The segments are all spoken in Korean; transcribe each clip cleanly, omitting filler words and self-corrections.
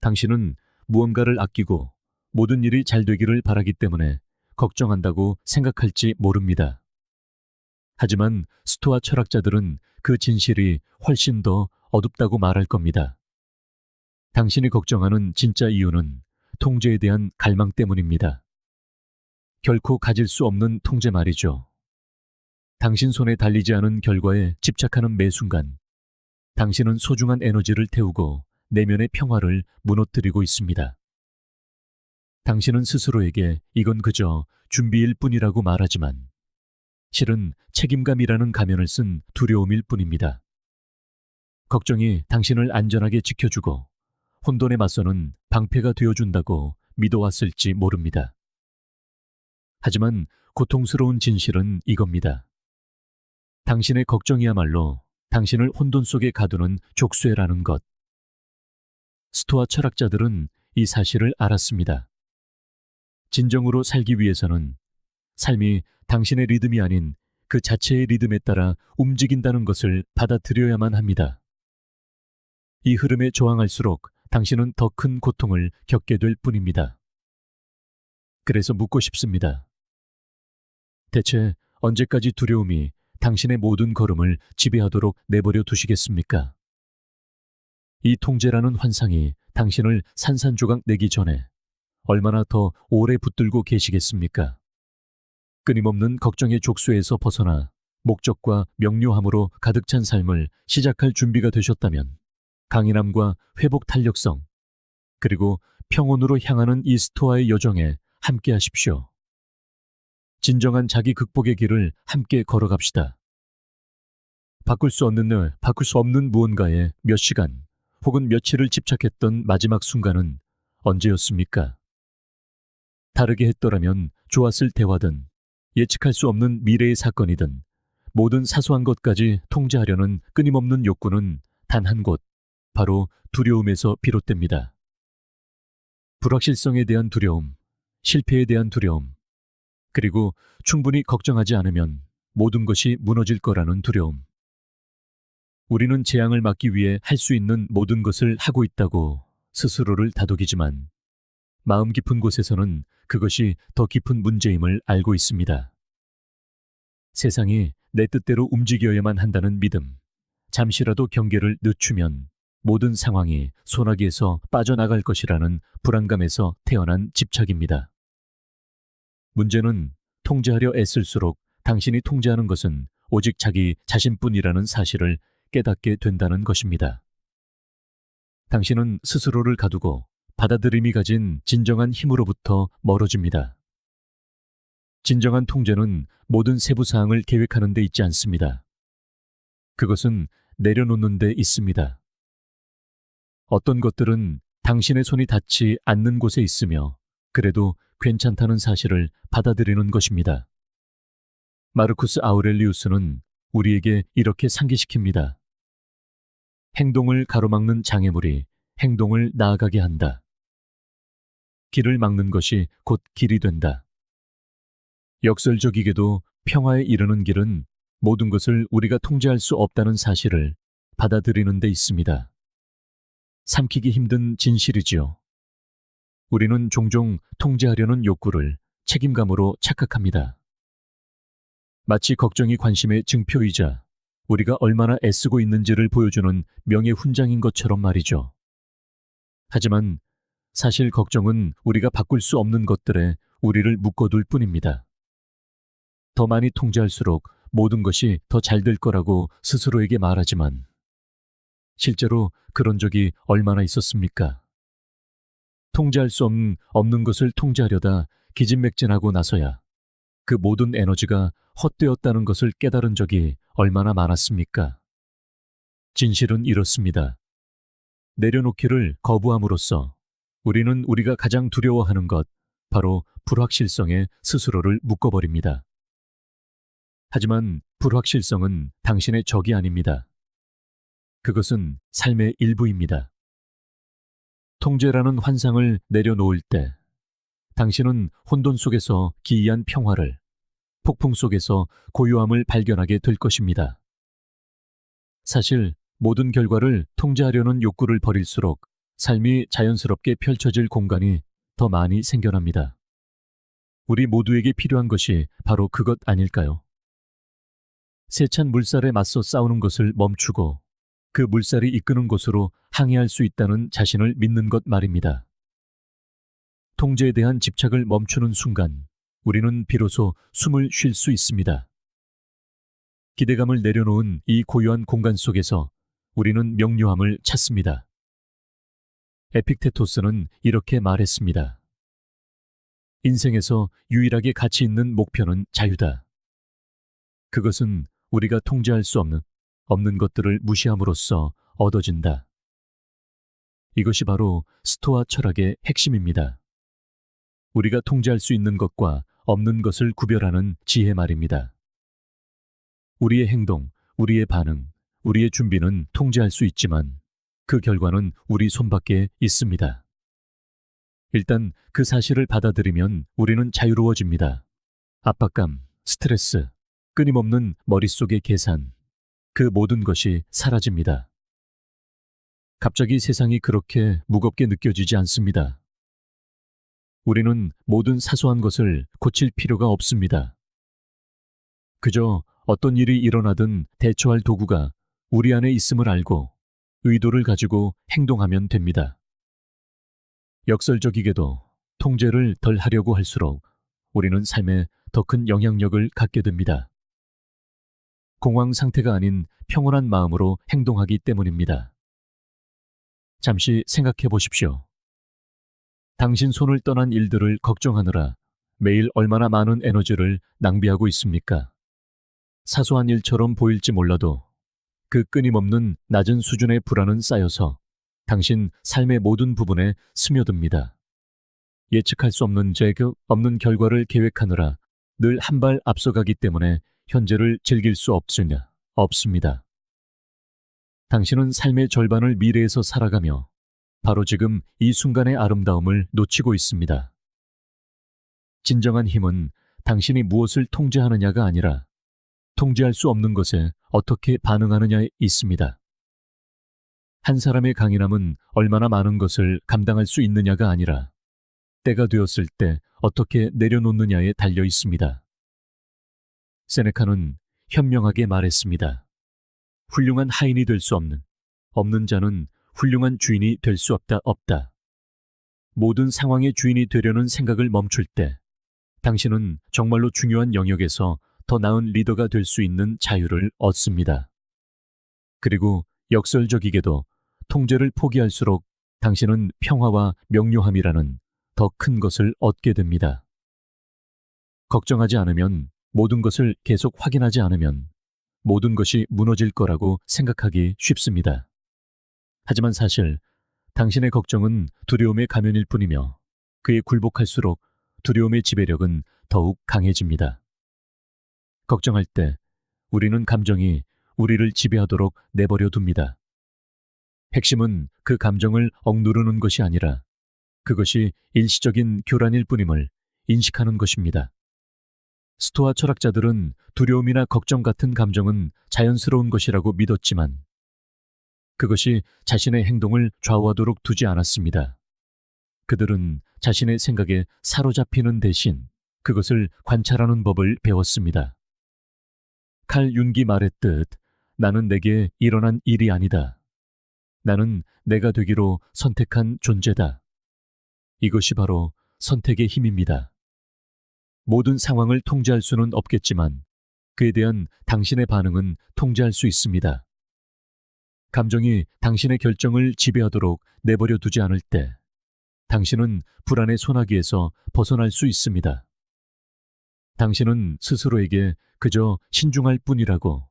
당신은 무언가를 아끼고 모든 일이 잘 되기를 바라기 때문에 걱정한다고 생각할지 모릅니다. 하지만 스토아 철학자들은 그 진실이 훨씬 더 어둡다고 말할 겁니다. 당신이 걱정하는 진짜 이유는 통제에 대한 갈망 때문입니다. 결코 가질 수 없는 통제 말이죠. 당신 손에 달리지 않은 결과에 집착하는 매 순간, 당신은 소중한 에너지를 태우고 내면의 평화를 무너뜨리고 있습니다. 당신은 스스로에게 이건 그저 준비일 뿐이라고 말하지만, 실은 책임감이라는 가면을 쓴 두려움일 뿐입니다. 걱정이 당신을 안전하게 지켜주고 혼돈에 맞서는 방패가 되어준다고 믿어왔을지 모릅니다. 하지만 고통스러운 진실은 이겁니다. 당신의 걱정이야말로 당신을 혼돈 속에 가두는 족쇄라는 것. 스토아 철학자들은 이 사실을 알았습니다. 진정으로 살기 위해서는 삶이 당신의 리듬이 아닌 그 자체의 리듬에 따라 움직인다는 것을 받아들여야만 합니다. 이 흐름에 저항할수록 당신은 더 큰 고통을 겪게 될 뿐입니다. 그래서 묻고 싶습니다. 대체 언제까지 두려움이 당신의 모든 걸음을 지배하도록 내버려 두시겠습니까? 이 통제라는 환상이 당신을 산산조각 내기 전에 얼마나 더 오래 붙들고 계시겠습니까? 끊임없는 걱정의 족쇄에서 벗어나 목적과 명료함으로 가득 찬 삶을 시작할 준비가 되셨다면 강인함과 회복 탄력성, 그리고 평온으로 향하는 이 스토아의 여정에 함께 하십시오. 진정한 자기 극복의 길을 함께 걸어갑시다. 바꿀 수 없는 무언가에 몇 시간 혹은 며칠을 집착했던 마지막 순간은 언제였습니까? 다르게 했더라면 좋았을 대화든 예측할 수 없는 미래의 사건이든 모든 사소한 것까지 통제하려는 끊임없는 욕구는 단 한 곳, 바로 두려움에서 비롯됩니다. 불확실성에 대한 두려움, 실패에 대한 두려움, 그리고 충분히 걱정하지 않으면 모든 것이 무너질 거라는 두려움. 우리는 재앙을 막기 위해 할 수 있는 모든 것을 하고 있다고 스스로를 다독이지만 마음 깊은 곳에서는 그것이 더 깊은 문제임을 알고 있습니다. 세상이 내 뜻대로 움직여야만 한다는 믿음, 잠시라도 경계를 늦추면 모든 상황이 소나기에서 빠져나갈 것이라는 불안감에서 태어난 집착입니다. 문제는 통제하려 애쓸수록 당신이 통제하는 것은 오직 자기 자신뿐이라는 사실을 깨닫게 된다는 것입니다. 당신은 스스로를 가두고 받아들임이 가진 진정한 힘으로부터 멀어집니다. 진정한 통제는 모든 세부 사항을 계획하는 데 있지 않습니다. 그것은 내려놓는 데 있습니다. 어떤 것들은 당신의 손이 닿지 않는 곳에 있으며 그래도 괜찮다는 사실을 받아들이는 것입니다. 마르쿠스 아우렐리우스는 우리에게 이렇게 상기시킵니다. 행동을 가로막는 장애물이 행동을 나아가게 한다. 길을 막는 것이 곧 길이 된다. 역설적이게도 평화에 이르는 길은 모든 것을 우리가 통제할 수 없다는 사실을 받아들이는 데 있습니다. 삼키기 힘든 진실이지요. 우리는 종종 통제하려는 욕구를 책임감으로 착각합니다. 마치 걱정이 관심의 증표이자 우리가 얼마나 애쓰고 있는지를 보여주는 명예훈장인 것처럼 말이죠. 하지만 사실 걱정은 우리가 바꿀 수 없는 것들에 우리를 묶어둘 뿐입니다. 더 많이 통제할수록 모든 것이 더 잘 될 거라고 스스로에게 말하지만 실제로 그런 적이 얼마나 있었습니까? 통제할 수 없는 것을 통제하려다 기진맥진하고 나서야 그 모든 에너지가 헛되었다는 것을 깨달은 적이 얼마나 많았습니까? 진실은 이렇습니다. 내려놓기를 거부함으로써 우리는 우리가 가장 두려워하는 것, 바로 불확실성에 스스로를 묶어버립니다. 하지만 불확실성은 당신의 적이 아닙니다. 그것은 삶의 일부입니다. 통제라는 환상을 내려놓을 때 당신은 혼돈 속에서 기이한 평화를, 폭풍 속에서 고요함을 발견하게 될 것입니다. 사실 모든 결과를 통제하려는 욕구를 버릴수록 삶이 자연스럽게 펼쳐질 공간이 더 많이 생겨납니다. 우리 모두에게 필요한 것이 바로 그것 아닐까요? 세찬 물살에 맞서 싸우는 것을 멈추고 그 물살이 이끄는 곳으로 항해할 수 있다는 자신을 믿는 것 말입니다. 통제에 대한 집착을 멈추는 순간 우리는 비로소 숨을 쉴 수 있습니다. 기대감을 내려놓은 이 고요한 공간 속에서 우리는 명료함을 찾습니다. 에픽테토스는 이렇게 말했습니다. 인생에서 유일하게 가치 있는 목표는 자유다. 그것은 우리가 통제할 수 없는 것들을 무시함으로써 얻어진다. 이것이 바로 스토아 철학의 핵심입니다. 우리가 통제할 수 있는 것과 없는 것을 구별하는 지혜 말입니다. 우리의 행동, 우리의 반응, 우리의 준비는 통제할 수 있지만 그 결과는 우리 손밖에 있습니다. 일단 그 사실을 받아들이면 우리는 자유로워집니다. 압박감, 스트레스, 끊임없는 머릿속의 계산, 그 모든 것이 사라집니다. 갑자기 세상이 그렇게 무겁게 느껴지지 않습니다. 우리는 모든 사소한 것을 고칠 필요가 없습니다. 그저 어떤 일이 일어나든 대처할 도구가 우리 안에 있음을 알고 의도를 가지고 행동하면 됩니다. 역설적이게도 통제를 덜 하려고 할수록 우리는 삶에 더 큰 영향력을 갖게 됩니다. 공황 상태가 아닌 평온한 마음으로 행동하기 때문입니다. 잠시 생각해 보십시오. 당신 손을 떠난 일들을 걱정하느라 매일 얼마나 많은 에너지를 낭비하고 있습니까? 사소한 일처럼 보일지 몰라도 그 끊임없는 낮은 수준의 불안은 쌓여서 당신 삶의 모든 부분에 스며듭니다. 예측할 수 없는 없는 결과를 계획하느라 늘 한 발 앞서가기 때문에 현재를 즐길 수 없습니다. 당신은 삶의 절반을 미래에서 살아가며 바로 지금 이 순간의 아름다움을 놓치고 있습니다. 진정한 힘은 당신이 무엇을 통제하느냐가 아니라 통제할 수 없는 것에 어떻게 반응하느냐에 있습니다. 한 사람의 강인함은 얼마나 많은 것을 감당할 수 있느냐가 아니라 때가 되었을 때 어떻게 내려놓느냐에 달려 있습니다. 세네카는 현명하게 말했습니다. 훌륭한 하인이 될 수 없는 자는 훌륭한 주인이 될 수 없다. 모든 상황의 주인이 되려는 생각을 멈출 때 당신은 정말로 중요한 영역에서 더 나은 리더가 될 수 있는 자유를 얻습니다. 그리고 역설적이게도 통제를 포기할수록 당신은 평화와 명료함이라는 더 큰 것을 얻게 됩니다. 걱정하지 않으면, 모든 것을 계속 확인하지 않으면 모든 것이 무너질 거라고 생각하기 쉽습니다. 하지만 사실 당신의 걱정은 두려움의 가면일 뿐이며 그에 굴복할수록 두려움의 지배력은 더욱 강해집니다. 걱정할 때 우리는 감정이 우리를 지배하도록 내버려 둡니다. 핵심은 그 감정을 억누르는 것이 아니라 그것이 일시적인 교란일 뿐임을 인식하는 것입니다. 스토아 철학자들은 두려움이나 걱정 같은 감정은 자연스러운 것이라고 믿었지만 그것이 자신의 행동을 좌우하도록 두지 않았습니다. 그들은 자신의 생각에 사로잡히는 대신 그것을 관찰하는 법을 배웠습니다. 칼 윤기 말했듯 나는 내게 일어난 일이 아니다. 나는 내가 되기로 선택한 존재다. 이것이 바로 선택의 힘입니다. 모든 상황을 통제할 수는 없겠지만 그에 대한 당신의 반응은 통제할 수 있습니다. 감정이 당신의 결정을 지배하도록 내버려 두지 않을 때 당신은 불안의 소나기에서 벗어날 수 있습니다. 당신은 스스로에게 그저 신중할 뿐이라고,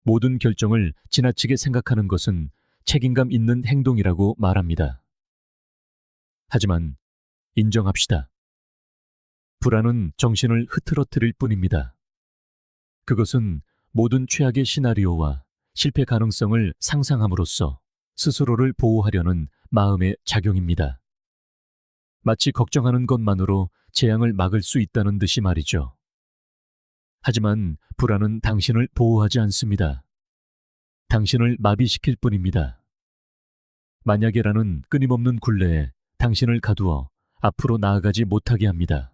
모든 결정을 지나치게 생각하는 것은 책임감 있는 행동이라고 말합니다. 하지만 인정합시다. 불안은 정신을 흐트러뜨릴 뿐입니다. 그것은 모든 최악의 시나리오와 실패 가능성을 상상함으로써 스스로를 보호하려는 마음의 작용입니다. 마치 걱정하는 것만으로 재앙을 막을 수 있다는 듯이 말이죠. 하지만 불안은 당신을 보호하지 않습니다. 당신을 마비시킬 뿐입니다. 만약에라는 끊임없는 굴레에 당신을 가두어 앞으로 나아가지 못하게 합니다.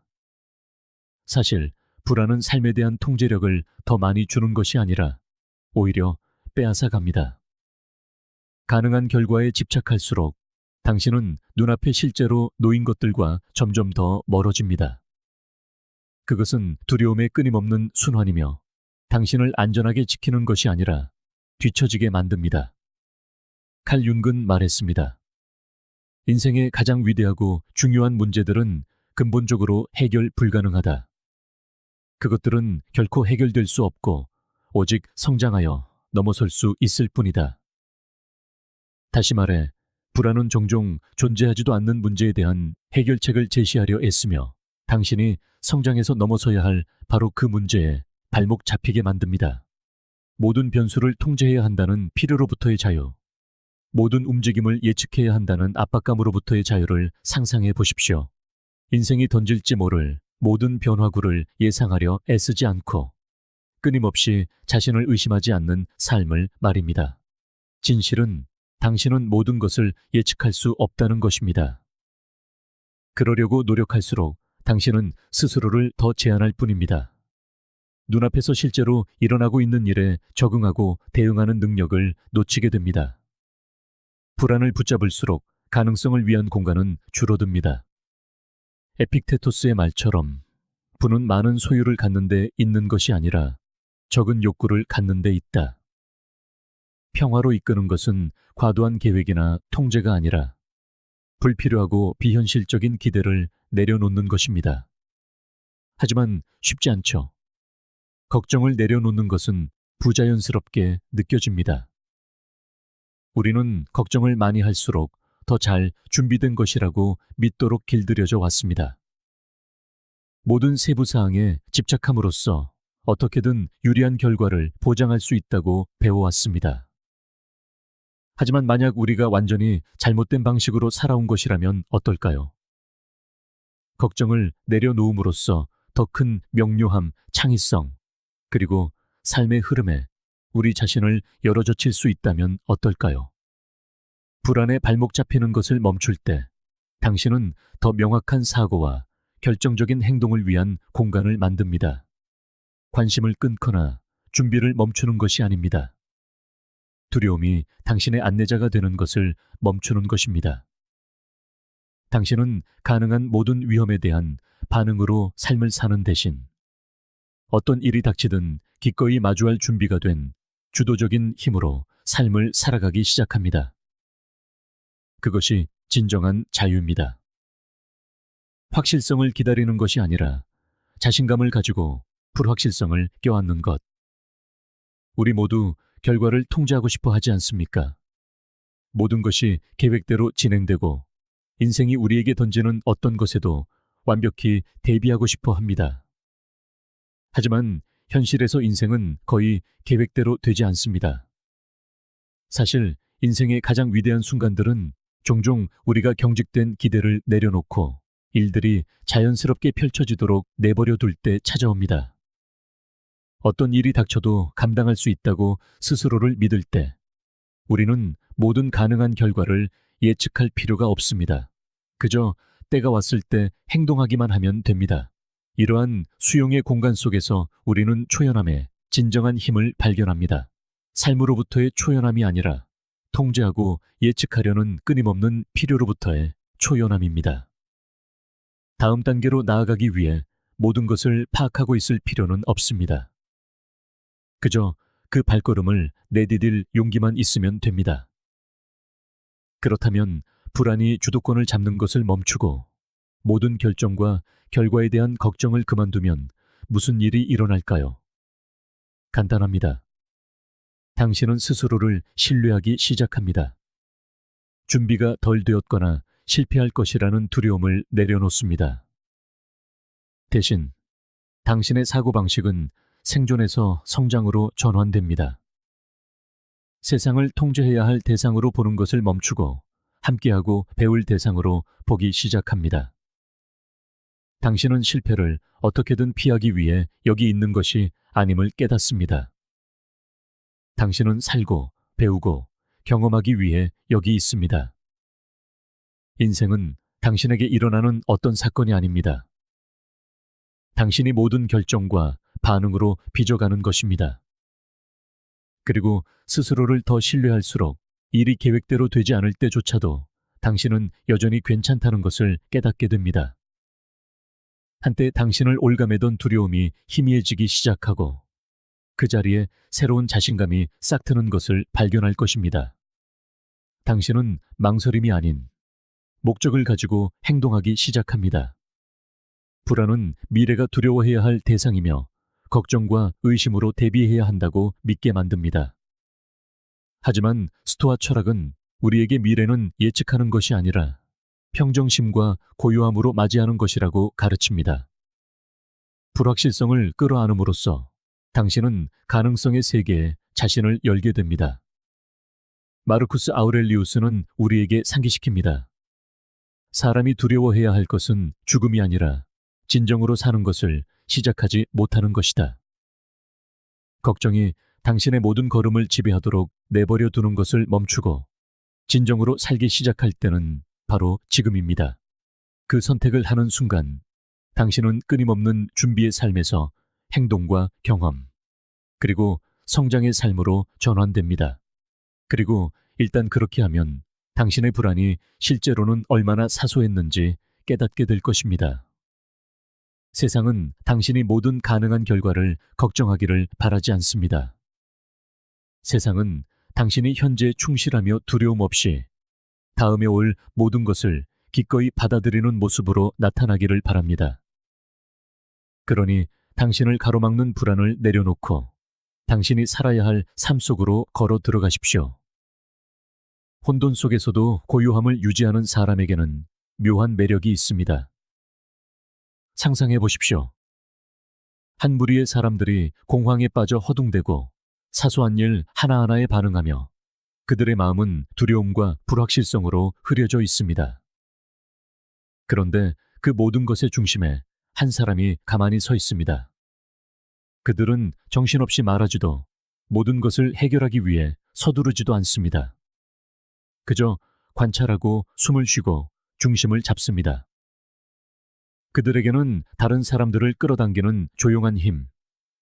사실 불안은 삶에 대한 통제력을 더 많이 주는 것이 아니라 오히려 빼앗아 갑니다. 가능한 결과에 집착할수록 당신은 눈앞에 실제로 놓인 것들과 점점 더 멀어집니다. 그것은 두려움의 끊임없는 순환이며 당신을 안전하게 지키는 것이 아니라 뒤처지게 만듭니다. 칼 융은 말했습니다. 인생의 가장 위대하고 중요한 문제들은 근본적으로 해결 불가능하다. 그것들은 결코 해결될 수 없고 오직 성장하여 넘어설 수 있을 뿐이다. 다시 말해, 불안은 종종 존재하지도 않는 문제에 대한 해결책을 제시하려 애쓰며 당신이 성장해서 넘어서야 할 바로 그 문제에 발목 잡히게 만듭니다. 모든 변수를 통제해야 한다는 필요로부터의 자유, 모든 움직임을 예측해야 한다는 압박감으로부터의 자유를 상상해 보십시오. 인생이 던질지 모를 모든 변화구를 예상하려 애쓰지 않고 끊임없이 자신을 의심하지 않는 삶을 말입니다. 진실은 당신은 모든 것을 예측할 수 없다는 것입니다. 그러려고 노력할수록 당신은 스스로를 더 제한할 뿐입니다. 눈앞에서 실제로 일어나고 있는 일에 적응하고 대응하는 능력을 놓치게 됩니다. 불안을 붙잡을수록 가능성을 위한 공간은 줄어듭니다. 에픽테토스의 말처럼 부는 많은 소유를 갖는 데 있는 것이 아니라 적은 욕구를 갖는 데 있다. 평화로 이끄는 것은 과도한 계획이나 통제가 아니라 불필요하고 비현실적인 기대를 내려놓는 것입니다. 하지만 쉽지 않죠. 걱정을 내려놓는 것은 부자연스럽게 느껴집니다. 우리는 걱정을 많이 할수록 더 잘 준비된 것이라고 믿도록 길들여져 왔습니다. 모든 세부 사항에 집착함으로써 어떻게든 유리한 결과를 보장할 수 있다고 배워왔습니다. 하지만 만약 우리가 완전히 잘못된 방식으로 살아온 것이라면 어떨까요? 걱정을 내려놓음으로써 더 큰 명료함, 창의성, 그리고 삶의 흐름에 우리 자신을 열어젖힐 수 있다면 어떨까요? 불안에 발목 잡히는 것을 멈출 때 당신은 더 명확한 사고와 결정적인 행동을 위한 공간을 만듭니다. 관심을 끊거나 준비를 멈추는 것이 아닙니다. 두려움이 당신의 안내자가 되는 것을 멈추는 것입니다. 당신은 가능한 모든 위험에 대한 반응으로 삶을 사는 대신 어떤 일이 닥치든 기꺼이 마주할 준비가 된 주도적인 힘으로 삶을 살아가기 시작합니다. 그것이 진정한 자유입니다. 확실성을 기다리는 것이 아니라 자신감을 가지고 불확실성을 껴안는 것. 우리 모두 결과를 통제하고 싶어 하지 않습니까? 모든 것이 계획대로 진행되고 인생이 우리에게 던지는 어떤 것에도 완벽히 대비하고 싶어 합니다. 하지만 현실에서 인생은 거의 계획대로 되지 않습니다. 사실 인생의 가장 위대한 순간들은 종종 우리가 경직된 기대를 내려놓고 일들이 자연스럽게 펼쳐지도록 내버려 둘 때 찾아옵니다. 어떤 일이 닥쳐도 감당할 수 있다고 스스로를 믿을 때 우리는 모든 가능한 결과를 예측할 필요가 없습니다. 그저 때가 왔을 때 행동하기만 하면 됩니다. 이러한 수용의 공간 속에서 우리는 초연함의 진정한 힘을 발견합니다. 삶으로부터의 초연함이 아니라 통제하고 예측하려는 끊임없는 필요로부터의 초연함입니다. 다음 단계로 나아가기 위해 모든 것을 파악하고 있을 필요는 없습니다. 그저 그 발걸음을 내디딜 용기만 있으면 됩니다. 그렇다면 불안이 주도권을 잡는 것을 멈추고 모든 결정과 결과에 대한 걱정을 그만두면 무슨 일이 일어날까요? 간단합니다. 당신은 스스로를 신뢰하기 시작합니다. 준비가 덜 되었거나 실패할 것이라는 두려움을 내려놓습니다. 대신 당신의 사고방식은 생존에서 성장으로 전환됩니다. 세상을 통제해야 할 대상으로 보는 것을 멈추고 함께하고 배울 대상으로 보기 시작합니다. 당신은 실패를 어떻게든 피하기 위해 여기 있는 것이 아님을 깨닫습니다. 당신은 살고 배우고 경험하기 위해 여기 있습니다. 인생은 당신에게 일어나는 어떤 사건이 아닙니다. 당신이 모든 결정과 반응으로 빚어가는 것입니다. 그리고 스스로를 더 신뢰할수록 일이 계획대로 되지 않을 때조차도 당신은 여전히 괜찮다는 것을 깨닫게 됩니다. 한때 당신을 올가매던 두려움이 희미해지기 시작하고 그 자리에 새로운 자신감이 싹트는 것을 발견할 것입니다. 당신은 망설임이 아닌 목적을 가지고 행동하기 시작합니다. 불안은 미래가 두려워해야 할 대상이며 걱정과 의심으로 대비해야 한다고 믿게 만듭니다. 하지만 스토아 철학은 우리에게 미래는 예측하는 것이 아니라 평정심과 고요함으로 맞이하는 것이라고 가르칩니다. 불확실성을 끌어안음으로써 당신은 가능성의 세계에 자신을 열게 됩니다. 마르쿠스 아우렐리우스는 우리에게 상기시킵니다. 사람이 두려워해야 할 것은 죽음이 아니라 진정으로 사는 것을 시작하지 못하는 것이다. 걱정이 당신의 모든 걸음을 지배하도록 내버려 두는 것을 멈추고 진정으로 살기 시작할 때는 바로 지금입니다. 그 선택을 하는 순간 당신은 끊임없는 준비의 삶에서 행동과 경험, 그리고 성장의 삶으로 전환됩니다. 그리고 일단 그렇게 하면 당신의 불안이 실제로는 얼마나 사소했는지 깨닫게 될 것입니다. 세상은 당신이 모든 가능한 결과를 걱정하기를 바라지 않습니다. 세상은 당신이 현재 충실하며 두려움 없이 다음에 올 모든 것을 기꺼이 받아들이는 모습으로 나타나기를 바랍니다. 그러니 당신을 가로막는 불안을 내려놓고 당신이 살아야 할 삶 속으로 걸어 들어가십시오. 혼돈 속에서도 고요함을 유지하는 사람에게는 묘한 매력이 있습니다. 상상해 보십시오. 한 무리의 사람들이 공황에 빠져 허둥대고 사소한 일 하나하나에 반응하며 그들의 마음은 두려움과 불확실성으로 흐려져 있습니다. 그런데 그 모든 것의 중심에 한 사람이 가만히 서 있습니다. 그들은 정신없이 말하지도 모든 것을 해결하기 위해 서두르지도 않습니다. 그저 관찰하고 숨을 쉬고 중심을 잡습니다. 그들에게는 다른 사람들을 끌어당기는 조용한 힘,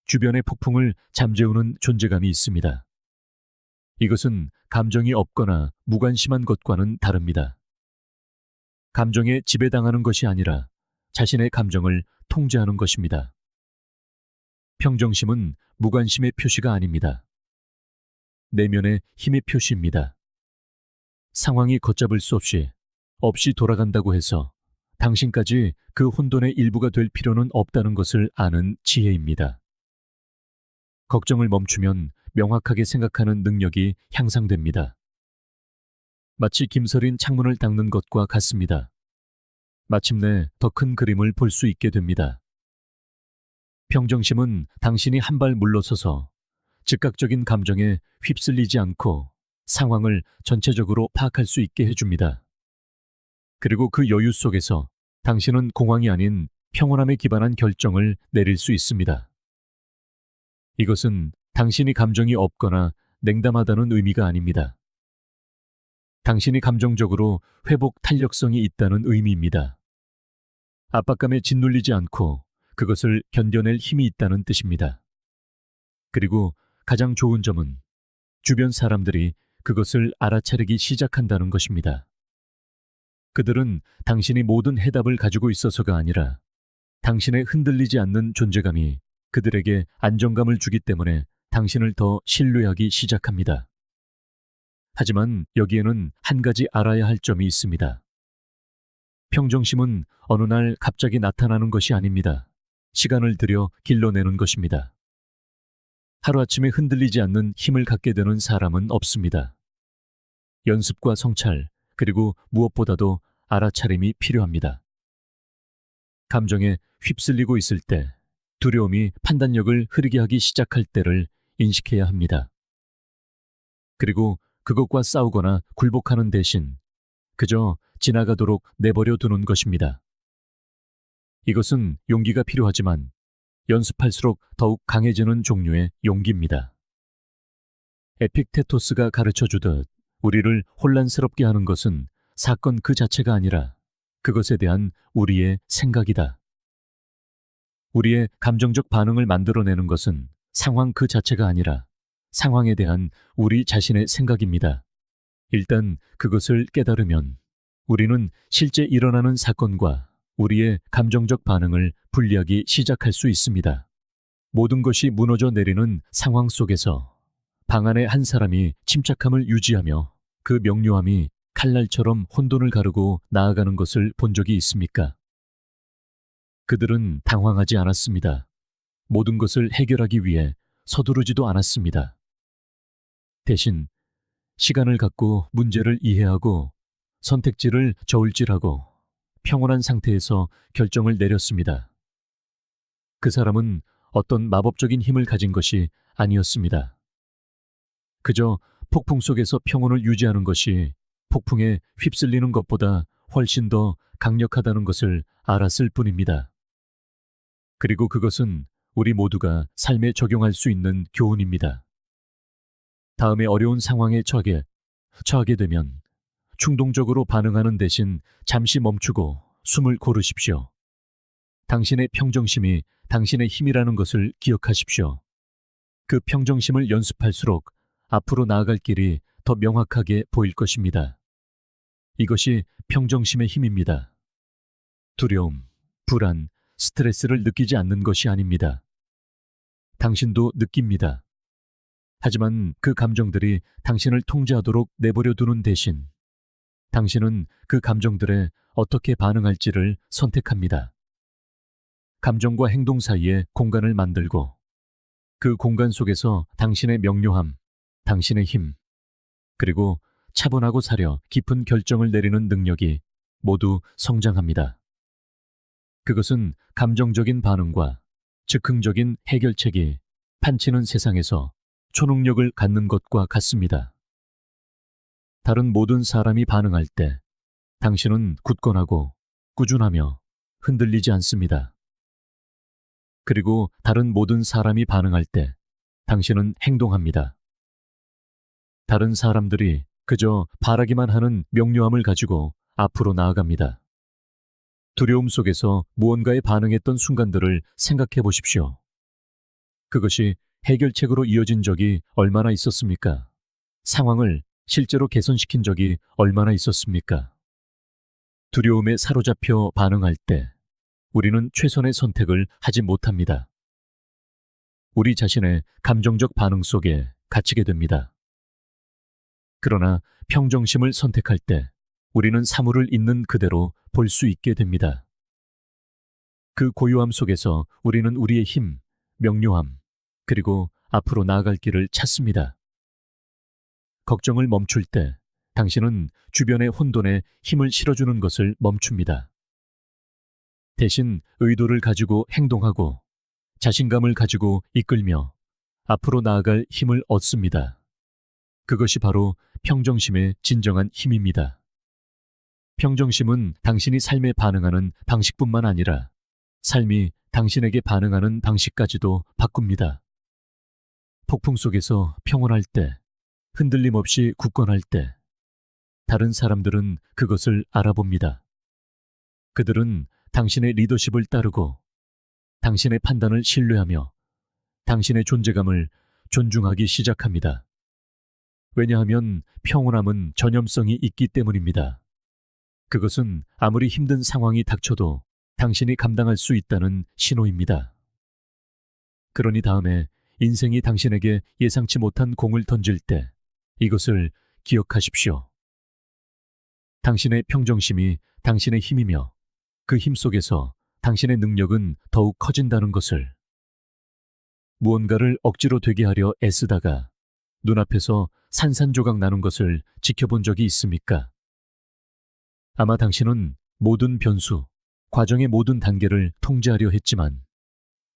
주변의 폭풍을 잠재우는 존재감이 있습니다. 이것은 감정이 없거나 무관심한 것과는 다릅니다. 감정에 지배당하는 것이 아니라 자신의 감정을 통제하는 것입니다. 평정심은 무관심의 표시가 아닙니다. 내면의 힘의 표시입니다. 상황이 걷잡을 수 없이 돌아간다고 해서 당신까지 그 혼돈의 일부가 될 필요는 없다는 것을 아는 지혜입니다. 걱정을 멈추면 명확하게 생각하는 능력이 향상됩니다. 마치 김서린 창문을 닦는 것과 같습니다. 마침내 더 큰 그림을 볼 수 있게 됩니다. 평정심은 당신이 한 발 물러서서 즉각적인 감정에 휩쓸리지 않고 상황을 전체적으로 파악할 수 있게 해줍니다. 그리고 그 여유 속에서 당신은 공황이 아닌 평온함에 기반한 결정을 내릴 수 있습니다. 이것은 당신이 감정이 없거나 냉담하다는 의미가 아닙니다. 당신이 감정적으로 회복 탄력성이 있다는 의미입니다. 압박감에 짓눌리지 않고 그것을 견뎌낼 힘이 있다는 뜻입니다. 그리고 가장 좋은 점은 주변 사람들이 그것을 알아차리기 시작한다는 것입니다. 그들은 당신이 모든 해답을 가지고 있어서가 아니라 당신의 흔들리지 않는 존재감이 그들에게 안정감을 주기 때문에 당신을 더 신뢰하기 시작합니다. 하지만 여기에는 한 가지 알아야 할 점이 있습니다. 평정심은 어느 날 갑자기 나타나는 것이 아닙니다. 시간을 들여 길러내는 것입니다. 하루아침에 흔들리지 않는 힘을 갖게 되는 사람은 없습니다. 연습과 성찰, 그리고 무엇보다도 알아차림이 필요합니다. 감정에 휩쓸리고 있을 때 두려움이 판단력을 흐리게 하기 시작할 때를 인식해야 합니다. 그리고 그것과 싸우거나 굴복하는 대신 그저 지나가도록 내버려 두는 것입니다. 이것은 용기가 필요하지만 연습할수록 더욱 강해지는 종류의 용기입니다. 에픽테토스가 가르쳐 주듯 우리를 혼란스럽게 하는 것은 사건 그 자체가 아니라 그것에 대한 우리의 생각이다. 우리의 감정적 반응을 만들어내는 것은 상황 그 자체가 아니라 상황에 대한 우리 자신의 생각입니다. 일단 그것을 깨달으면 우리는 실제 일어나는 사건과 우리의 감정적 반응을 분리하기 시작할 수 있습니다. 모든 것이 무너져 내리는 상황 속에서 방 안에 한 사람이 침착함을 유지하며 그 명료함이 칼날처럼 혼돈을 가르고 나아가는 것을 본 적이 있습니까? 그들은 당황하지 않았습니다. 모든 것을 해결하기 위해 서두르지도 않았습니다. 대신 시간을 갖고 문제를 이해하고 선택지를 저울질하고 평온한 상태에서 결정을 내렸습니다. 그 사람은 어떤 마법적인 힘을 가진 것이 아니었습니다. 그저 폭풍 속에서 평온을 유지하는 것이 폭풍에 휩쓸리는 것보다 훨씬 더 강력하다는 것을 알았을 뿐입니다. 그리고 그것은 우리 모두가 삶에 적용할 수 있는 교훈입니다. 다음에 어려운 상황에 처하게 되면 충동적으로 반응하는 대신 잠시 멈추고 숨을 고르십시오. 당신의 평정심이 당신의 힘이라는 것을 기억하십시오. 그 평정심을 연습할수록 앞으로 나아갈 길이 더 명확하게 보일 것입니다. 이것이 평정심의 힘입니다. 두려움, 불안, 스트레스를 느끼지 않는 것이 아닙니다. 당신도 느낍니다. 하지만 그 감정들이 당신을 통제하도록 내버려 두는 대신 당신은 그 감정들에 어떻게 반응할지를 선택합니다. 감정과 행동 사이에 공간을 만들고 그 공간 속에서 당신의 명료함, 당신의 힘, 그리고 차분하고 사려 깊은 결정을 내리는 능력이 모두 성장합니다. 그것은 감정적인 반응과 즉흥적인 해결책이 판치는 세상에서 초능력을 갖는 것과 같습니다. 다른 모든 사람이 반응할 때 당신은 굳건하고 꾸준하며 흔들리지 않습니다. 그리고 다른 모든 사람이 반응할 때 당신은 행동합니다. 다른 사람들이 그저 바라기만 하는 명료함을 가지고 앞으로 나아갑니다. 두려움 속에서 무언가에 반응했던 순간들을 생각해 보십시오. 그것이 해결책으로 이어진 적이 얼마나 있었습니까? 상황을 실제로 개선시킨 적이 얼마나 있었습니까? 두려움에 사로잡혀 반응할 때 우리는 최선의 선택을 하지 못합니다. 우리 자신의 감정적 반응 속에 갇히게 됩니다. 그러나 평정심을 선택할 때 우리는 사물을 있는 그대로 볼 수 있게 됩니다. 그 고요함 속에서 우리는 우리의 힘, 명료함, 그리고 앞으로 나아갈 길을 찾습니다. 걱정을 멈출 때 당신은 주변의 혼돈에 힘을 실어주는 것을 멈춥니다. 대신 의도를 가지고 행동하고 자신감을 가지고 이끌며 앞으로 나아갈 힘을 얻습니다. 그것이 바로 평정심의 진정한 힘입니다. 평정심은 당신이 삶에 반응하는 방식뿐만 아니라 삶이 당신에게 반응하는 방식까지도 바꿉니다. 폭풍 속에서 평온할 때, 흔들림 없이 굳건할 때, 다른 사람들은 그것을 알아봅니다. 그들은 당신의 리더십을 따르고 당신의 판단을 신뢰하며 당신의 존재감을 존중하기 시작합니다. 왜냐하면 평온함은 전염성이 있기 때문입니다. 그것은 아무리 힘든 상황이 닥쳐도 당신이 감당할 수 있다는 신호입니다. 그러니 다음에 인생이 당신에게 예상치 못한 공을 던질 때 이것을 기억하십시오. 당신의 평정심이 당신의 힘이며 그 힘 속에서 당신의 능력은 더욱 커진다는 것을. 무언가를 억지로 되게 하려 애쓰다가 눈앞에서 산산조각 나는 것을 지켜본 적이 있습니까? 아마 당신은 모든 변수, 과정의 모든 단계를 통제하려 했지만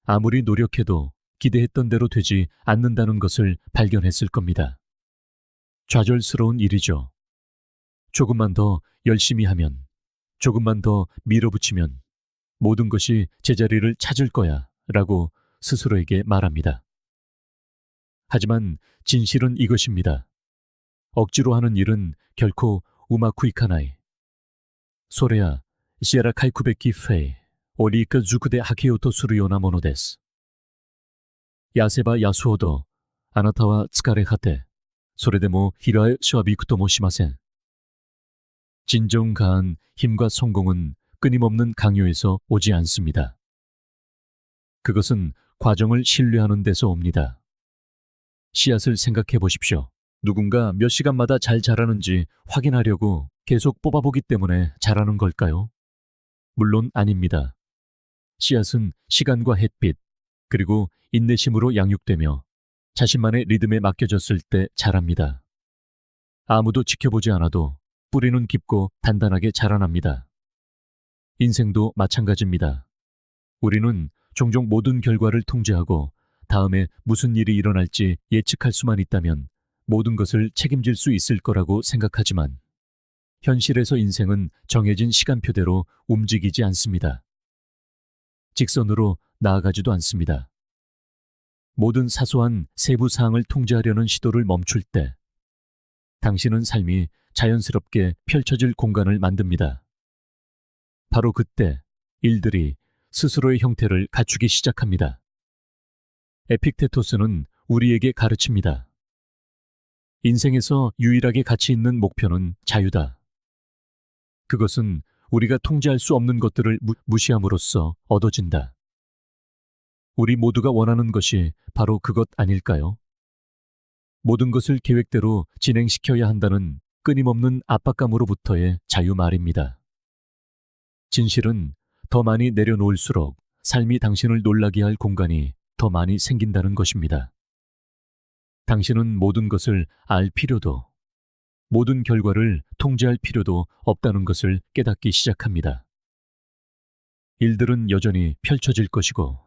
아무리 노력해도 기대했던 대로 되지 않는다는 것을 발견했을 겁니다. 좌절스러운 일이죠. 조금만 더 열심히 하면, 조금만 더 밀어붙이면 모든 것이 제자리를 찾을 거야 라고 스스로에게 말합니다. 하지만 진실은 이것입니다. 억지로 하는 일은 결코 우마쿠이카나이, 소레야, 시에라카이 쿠베키 페이, 오리카 주쿠데 하키오토 수르요나 모노데스. 야세바 야수오도, 아나타와 츠카레 하테, 소레데모 히라에 슈아비쿠토모 시마센. 진정 가한 힘과 성공은 끊임없는 강요에서 오지 않습니다. 그것은 과정을 신뢰하는 데서 옵니다. 씨앗을 생각해 보십시오. 누군가 몇 시간마다 잘 자라는지 확인하려고 계속 뽑아보기 때문에 자라는 걸까요? 물론 아닙니다. 씨앗은 시간과 햇빛, 그리고 인내심으로 양육되며 자신만의 리듬에 맡겨졌을 때 자랍니다. 아무도 지켜보지 않아도 뿌리는 깊고 단단하게 자라납니다. 인생도 마찬가지입니다. 우리는 종종 모든 결과를 통제하고 다음에 무슨 일이 일어날지 예측할 수만 있다면 모든 것을 책임질 수 있을 거라고 생각하지만 현실에서 인생은 정해진 시간표대로 움직이지 않습니다. 직선으로 나아가지도 않습니다. 모든 사소한 세부 사항을 통제하려는 시도를 멈출 때 당신은 삶이 자연스럽게 펼쳐질 공간을 만듭니다. 바로 그때 일들이 스스로의 형태를 갖추기 시작합니다. 에픽테토스는 우리에게 가르칩니다. 인생에서 유일하게 가치 있는 목표는 자유다. 그것은 우리가 통제할 수 없는 것들을 무시함으로써 얻어진다. 우리 모두가 원하는 것이 바로 그것 아닐까요? 모든 것을 계획대로 진행시켜야 한다는 끊임없는 압박감으로부터의 자유 말입니다. 진실은 더 많이 내려놓을수록 삶이 당신을 놀라게 할 공간이 더 많이 생긴다는 것입니다. 당신은 모든 것을 알 필요도, 모든 결과를 통제할 필요도 없다는 것을 깨닫기 시작합니다. 일들은 여전히 펼쳐질 것이고,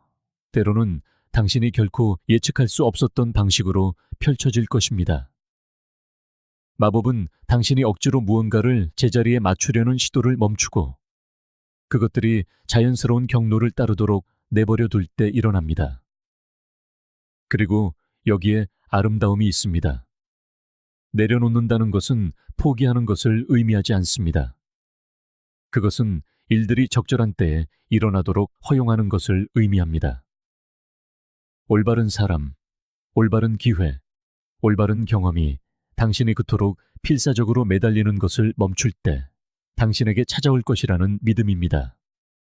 때로는 당신이 결코 예측할 수 없었던 방식으로 펼쳐질 것입니다. 마법은 당신이 억지로 무언가를 제자리에 맞추려는 시도를 멈추고, 그것들이 자연스러운 경로를 따르도록 내버려 둘 때 일어납니다. 그리고 여기에 아름다움이 있습니다. 내려놓는다는 것은 포기하는 것을 의미하지 않습니다. 그것은 일들이 적절한 때에 일어나도록 허용하는 것을 의미합니다. 올바른 사람, 올바른 기회, 올바른 경험이 당신이 그토록 필사적으로 매달리는 것을 멈출 때 당신에게 찾아올 것이라는 믿음입니다.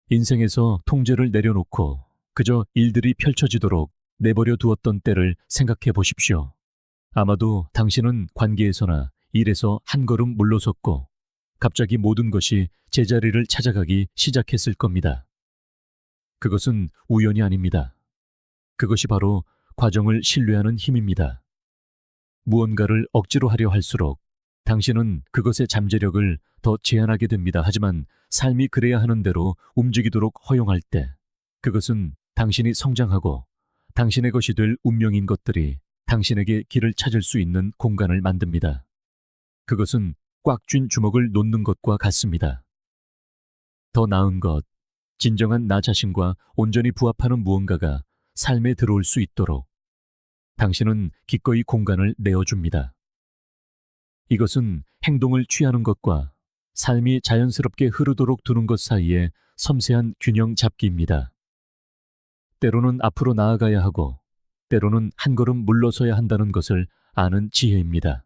인생에서 통제를 내려놓고 그저 일들이 펼쳐지도록 내버려 두었던 때를 생각해 보십시오. 아마도 당신은 관계에서나 일에서 한 걸음 물러섰고 갑자기 모든 것이 제자리를 찾아가기 시작했을 겁니다. 그것은 우연이 아닙니다. 그것이 바로 과정을 신뢰하는 힘입니다. 무언가를 억지로 하려 할수록 당신은 그것의 잠재력을 더 제한하게 됩니다. 하지만 삶이 그래야 하는 대로 움직이도록 허용할 때 그것은 당신이 성장하고 당신의 것이 될 운명인 것들이 당신에게 길을 찾을 수 있는 공간을 만듭니다. 그것은 꽉 쥔 주먹을 놓는 것과 같습니다. 더 나은 것, 진정한 나 자신과 온전히 부합하는 무언가가 삶에 들어올 수 있도록 당신은 기꺼이 공간을 내어줍니다. 이것은 행동을 취하는 것과 삶이 자연스럽게 흐르도록 두는 것 사이의 섬세한 균형 잡기입니다. 때로는 앞으로 나아가야 하고 때로는 한 걸음 물러서야 한다는 것을 아는 지혜입니다.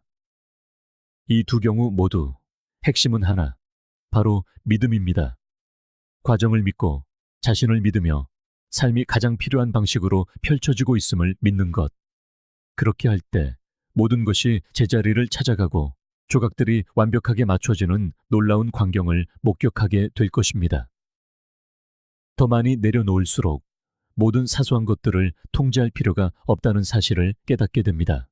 이 두 경우 모두 핵심은 하나, 바로 믿음입니다. 과정을 믿고 자신을 믿으며 삶이 가장 필요한 방식으로 펼쳐지고 있음을 믿는 것. 그렇게 할 때 모든 것이 제자리를 찾아가고 조각들이 완벽하게 맞춰지는 놀라운 광경을 목격하게 될 것입니다. 더 많이 내려놓을수록 모든 사소한 것들을 통제할 필요가 없다는 사실을 깨닫게 됩니다.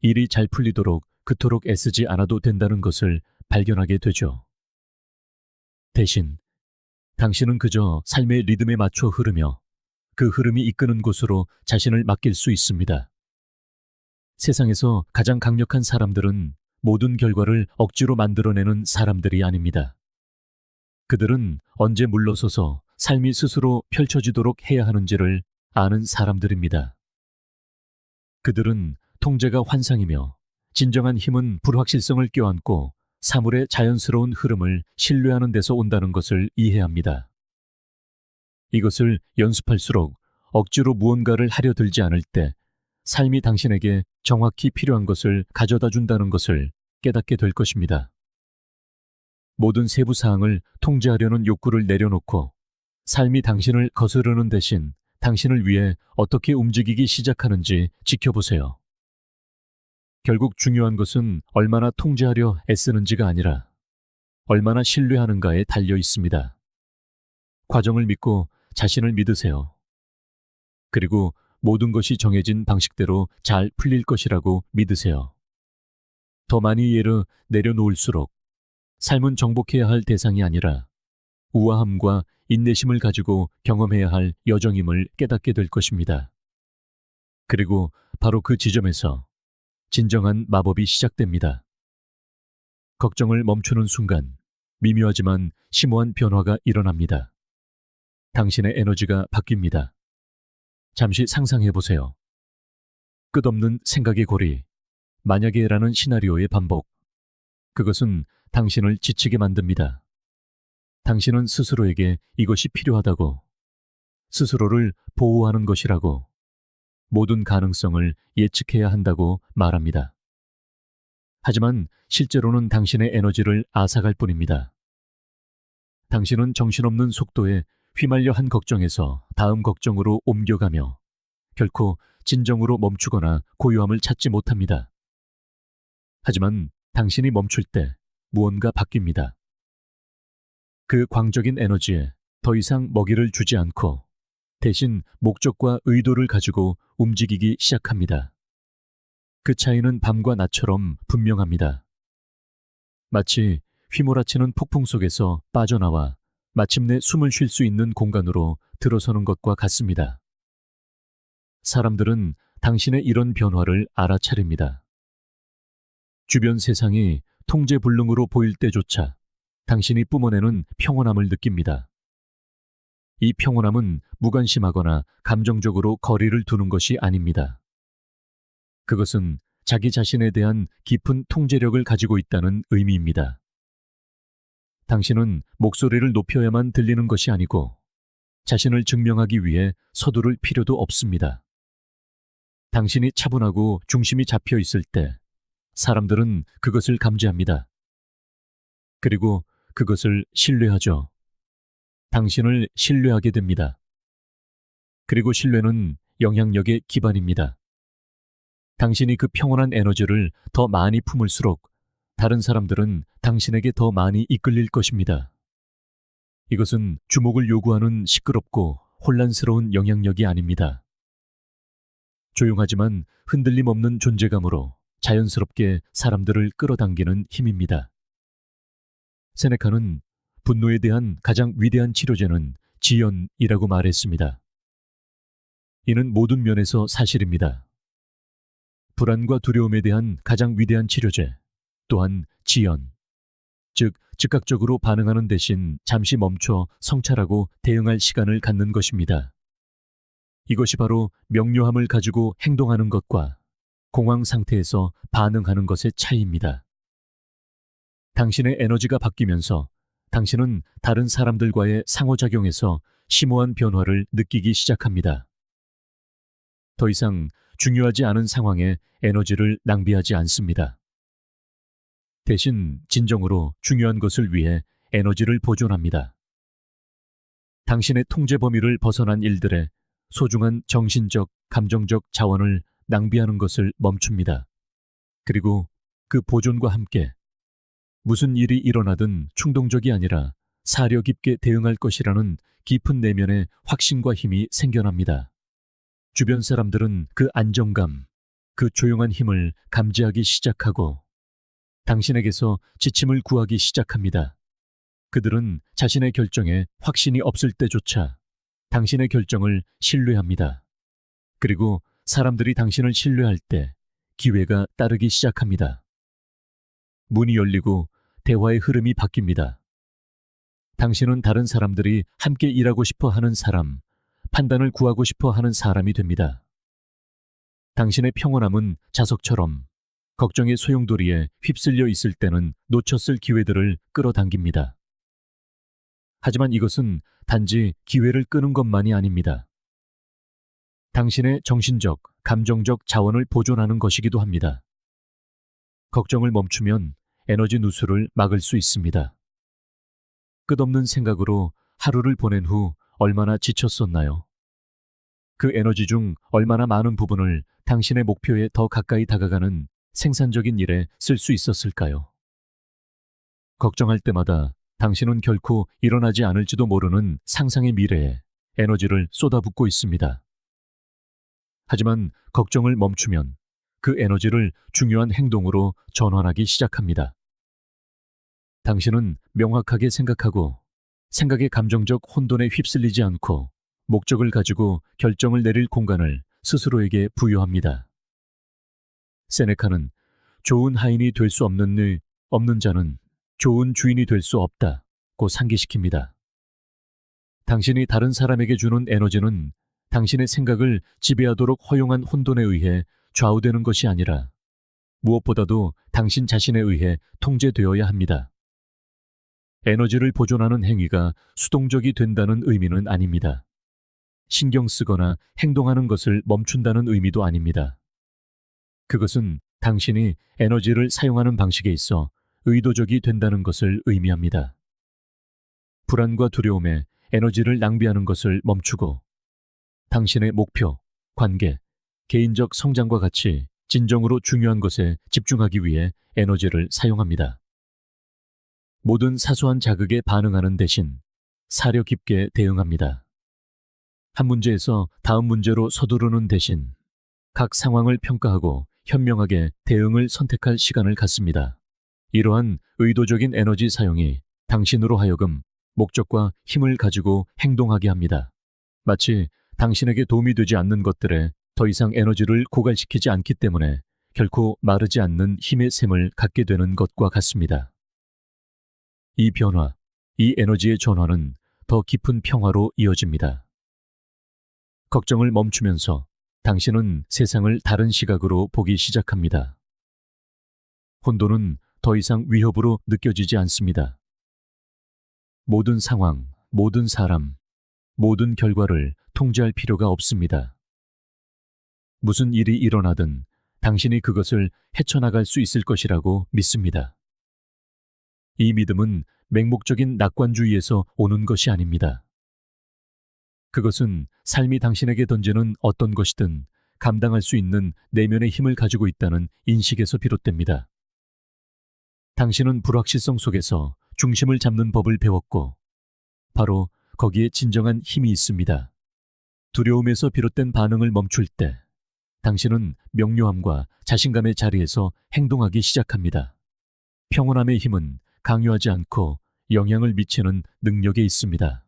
일이 잘 풀리도록 그토록 애쓰지 않아도 된다는 것을 발견하게 되죠. 대신 당신은 그저 삶의 리듬에 맞춰 흐르며 그 흐름이 이끄는 곳으로 자신을 맡길 수 있습니다. 세상에서 가장 강력한 사람들은 모든 결과를 억지로 만들어내는 사람들이 아닙니다. 그들은 언제 물러서서 삶이 스스로 펼쳐지도록 해야 하는지를 아는 사람들입니다. 그들은 통제가 환상이며 진정한 힘은 불확실성을 껴안고 사물의 자연스러운 흐름을 신뢰하는 데서 온다는 것을 이해합니다. 이것을 연습할수록 억지로 무언가를 하려 들지 않을 때 삶이 당신에게 정확히 필요한 것을 가져다 준다는 것을 깨닫게 될 것입니다. 모든 세부 사항을 통제하려는 욕구를 내려놓고 삶이 당신을 거스르는 대신 당신을 위해 어떻게 움직이기 시작하는지 지켜보세요. 결국 중요한 것은 얼마나 통제하려 애쓰는지가 아니라 얼마나 신뢰하는가에 달려 있습니다. 과정을 믿고 자신을 믿으세요. 그리고 모든 것이 정해진 방식대로 잘 풀릴 것이라고 믿으세요. 더 많이 예를 내려놓을수록 삶은 정복해야 할 대상이 아니라 우아함과 인내심을 가지고 경험해야 할 여정임을 깨닫게 될 것입니다. 그리고 바로 그 지점에서 진정한 마법이 시작됩니다. 걱정을 멈추는 순간 미묘하지만 심오한 변화가 일어납니다. 당신의 에너지가 바뀝니다. 잠시 상상해 보세요. 끝없는 생각의 고리, 만약에라는 시나리오의 반복. 그것은 당신을 지치게 만듭니다. 당신은 스스로에게 이것이 필요하다고, 스스로를 보호하는 것이라고, 모든 가능성을 예측해야 한다고 말합니다. 하지만 실제로는 당신의 에너지를 앗아갈 뿐입니다. 당신은 정신없는 속도에 휘말려 한 걱정에서 다음 걱정으로 옮겨가며 결코 진정으로 멈추거나 고요함을 찾지 못합니다. 하지만 당신이 멈출 때 무언가 바뀝니다. 그 광적인 에너지에 더 이상 먹이를 주지 않고 대신 목적과 의도를 가지고 움직이기 시작합니다. 그 차이는 밤과 낮처럼 분명합니다. 마치 휘몰아치는 폭풍 속에서 빠져나와 마침내 숨을 쉴 수 있는 공간으로 들어서는 것과 같습니다. 사람들은 당신의 이런 변화를 알아차립니다. 주변 세상이 통제불능으로 보일 때조차 당신이 뿜어내는 평온함을 느낍니다. 이 평온함은 무관심하거나 감정적으로 거리를 두는 것이 아닙니다. 그것은 자기 자신에 대한 깊은 통제력을 가지고 있다는 의미입니다. 당신은 목소리를 높여야만 들리는 것이 아니고 자신을 증명하기 위해 서두를 필요도 없습니다. 당신이 차분하고 중심이 잡혀 있을 때 사람들은 그것을 감지합니다. 그리고 그것을 신뢰하죠. 당신을 신뢰하게 됩니다. 그리고 신뢰는 영향력의 기반입니다. 당신이 그 평온한 에너지를 더 많이 품을수록 다른 사람들은 당신에게 더 많이 이끌릴 것입니다. 이것은 주목을 요구하는 시끄럽고 혼란스러운 영향력이 아닙니다. 조용하지만 흔들림 없는 존재감으로 자연스럽게 사람들을 끌어당기는 힘입니다. 세네카는 분노에 대한 가장 위대한 치료제는 지연이라고 말했습니다. 이는 모든 면에서 사실입니다. 불안과 두려움에 대한 가장 위대한 치료제 또한 지연, 즉 즉각적으로 반응하는 대신 잠시 멈춰 성찰하고 대응할 시간을 갖는 것입니다. 이것이 바로 명료함을 가지고 행동하는 것과 공황 상태에서 반응하는 것의 차이입니다. 당신의 에너지가 바뀌면서 당신은 다른 사람들과의 상호작용에서 심오한 변화를 느끼기 시작합니다. 더 이상 중요하지 않은 상황에 에너지를 낭비하지 않습니다. 대신 진정으로 중요한 것을 위해 에너지를 보존합니다. 당신의 통제 범위를 벗어난 일들에 소중한 정신적, 감정적 자원을 낭비하는 것을 멈춥니다. 그리고 그 보존과 함께 무슨 일이 일어나든 충동적이 아니라 사려 깊게 대응할 것이라는 깊은 내면의 확신과 힘이 생겨납니다. 주변 사람들은 그 안정감, 그 조용한 힘을 감지하기 시작하고 당신에게서 지침을 구하기 시작합니다. 그들은 자신의 결정에 확신이 없을 때조차 당신의 결정을 신뢰합니다. 그리고 사람들이 당신을 신뢰할 때 기회가 따르기 시작합니다. 문이 열리고 대화의 흐름이 바뀝니다. 당신은 다른 사람들이 함께 일하고 싶어 하는 사람, 판단을 구하고 싶어 하는 사람이 됩니다. 당신의 평온함은 자석처럼 걱정의 소용돌이에 휩쓸려 있을 때는 놓쳤을 기회들을 끌어당깁니다. 하지만 이것은 단지 기회를 끄는 것만이 아닙니다. 당신의 정신적, 감정적 자원을 보존하는 것이기도 합니다. 걱정을 멈추면 에너지 누수를 막을 수 있습니다. 끝없는 생각으로 하루를 보낸 후 얼마나 지쳤었나요? 그 에너지 중 얼마나 많은 부분을 당신의 목표에 더 가까이 다가가는 생산적인 일에 쓸 수 있었을까요? 걱정할 때마다 당신은 결코 일어나지 않을지도 모르는 상상의 미래에 에너지를 쏟아붓고 있습니다. 하지만 걱정을 멈추면 그 에너지를 중요한 행동으로 전환하기 시작합니다. 당신은 명확하게 생각하고 생각의 감정적 혼돈에 휩쓸리지 않고 목적을 가지고 결정을 내릴 공간을 스스로에게 부여합니다. 세네카는 좋은 하인이 될 수 없는 자는 좋은 주인이 될 수 없다고 상기시킵니다. 당신이 다른 사람에게 주는 에너지는 당신의 생각을 지배하도록 허용한 혼돈에 의해 좌우되는 것이 아니라 무엇보다도 당신 자신에 의해 통제되어야 합니다. 에너지를 보존하는 행위가 수동적이 된다는 의미는 아닙니다. 신경 쓰거나 행동하는 것을 멈춘다는 의미도 아닙니다. 그것은 당신이 에너지를 사용하는 방식에 있어 의도적이 된다는 것을 의미합니다. 불안과 두려움에 에너지를 낭비하는 것을 멈추고 당신의 목표, 관계, 개인적 성장과 같이 진정으로 중요한 것에 집중하기 위해 에너지를 사용합니다. 모든 사소한 자극에 반응하는 대신 사려 깊게 대응합니다. 한 문제에서 다음 문제로 서두르는 대신 각 상황을 평가하고 현명하게 대응을 선택할 시간을 갖습니다. 이러한 의도적인 에너지 사용이 당신으로 하여금 목적과 힘을 가지고 행동하게 합니다. 마치 당신에게 도움이 되지 않는 것들에 더 이상 에너지를 고갈시키지 않기 때문에 결코 마르지 않는 힘의 샘을 갖게 되는 것과 같습니다. 이 변화, 이 에너지의 전환은 더 깊은 평화로 이어집니다. 걱정을 멈추면서 당신은 세상을 다른 시각으로 보기 시작합니다. 혼돈은 더 이상 위협으로 느껴지지 않습니다. 모든 상황, 모든 사람, 모든 결과를 통제할 필요가 없습니다. 무슨 일이 일어나든 당신이 그것을 헤쳐나갈 수 있을 것이라고 믿습니다. 이 믿음은 맹목적인 낙관주의에서 오는 것이 아닙니다. 그것은 삶이 당신에게 던지는 어떤 것이든 감당할 수 있는 내면의 힘을 가지고 있다는 인식에서 비롯됩니다. 당신은 불확실성 속에서 중심을 잡는 법을 배웠고 바로 거기에 진정한 힘이 있습니다. 두려움에서 비롯된 반응을 멈출 때 당신은 명료함과 자신감의 자리에서 행동하기 시작합니다. 평온함의 힘은 강요하지 않고 영향을 미치는 능력에 있습니다.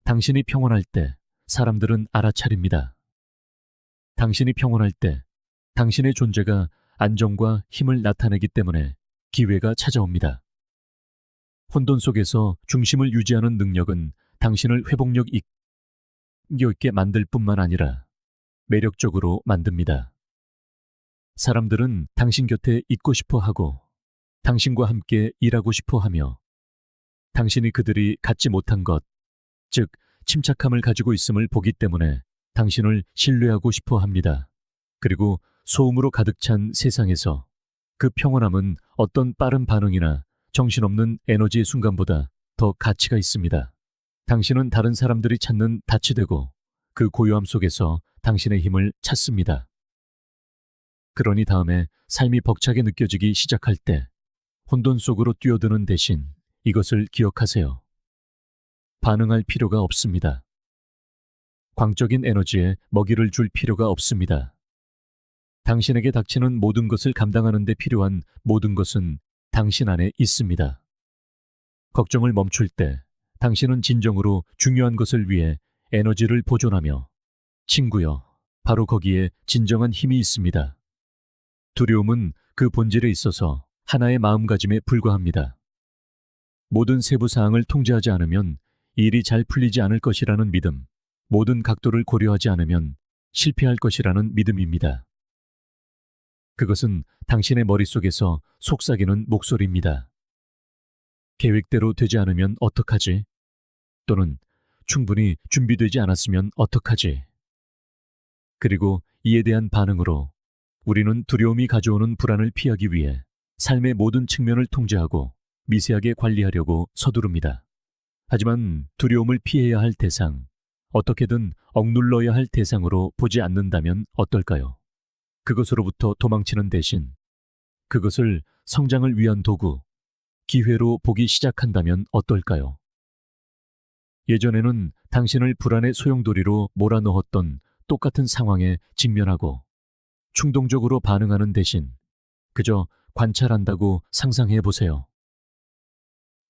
당신이 평온할 때 사람들은 알아차립니다. 당신이 평온할 때 당신의 존재가 안정과 힘을 나타내기 때문에 기회가 찾아옵니다. 혼돈 속에서 중심을 유지하는 능력은 당신을 회복력 있게 만들 뿐만 아니라 매력적으로 만듭니다. 사람들은 당신 곁에 있고 싶어 하고 당신과 함께 일하고 싶어 하며 당신이 그들이 갖지 못한 것, 즉 침착함을 가지고 있음을 보기 때문에 당신을 신뢰하고 싶어 합니다. 그리고 소음으로 가득 찬 세상에서 그 평온함은 어떤 빠른 반응이나 정신없는 에너지의 순간보다 더 가치가 있습니다. 당신은 다른 사람들이 찾는 닻이 되고 그 고요함 속에서 당신의 힘을 찾습니다. 그러니 다음에 삶이 벅차게 느껴지기 시작할 때 혼돈 속으로 뛰어드는 대신 이것을 기억하세요. 반응할 필요가 없습니다. 광적인 에너지에 먹이를 줄 필요가 없습니다. 당신에게 닥치는 모든 것을 감당하는 데 필요한 모든 것은 당신 안에 있습니다. 걱정을 멈출 때 당신은 진정으로 중요한 것을 위해 에너지를 보존하며 친구여, 바로 거기에 진정한 힘이 있습니다. 두려움은 그 본질에 있어서 하나의 마음가짐에 불과합니다. 모든 세부 사항을 통제하지 않으면 일이 잘 풀리지 않을 것이라는 믿음, 모든 각도를 고려하지 않으면 실패할 것이라는 믿음입니다. 그것은 당신의 머릿속에서 속삭이는 목소리입니다. 계획대로 되지 않으면 어떡하지? 또는 충분히 준비되지 않았으면 어떡하지? 그리고 이에 대한 반응으로 우리는 두려움이 가져오는 불안을 피하기 위해 삶의 모든 측면을 통제하고 미세하게 관리하려고 서두릅니다. 하지만 두려움을 피해야 할 대상, 어떻게든 억눌러야 할 대상으로 보지 않는다면 어떨까요? 그것으로부터 도망치는 대신 그것을 성장을 위한 도구, 기회로 보기 시작한다면 어떨까요? 예전에는 당신을 불안의 소용돌이로 몰아넣었던 똑같은 상황에 직면하고 충동적으로 반응하는 대신 그저 관찰한다고 상상해 보세요.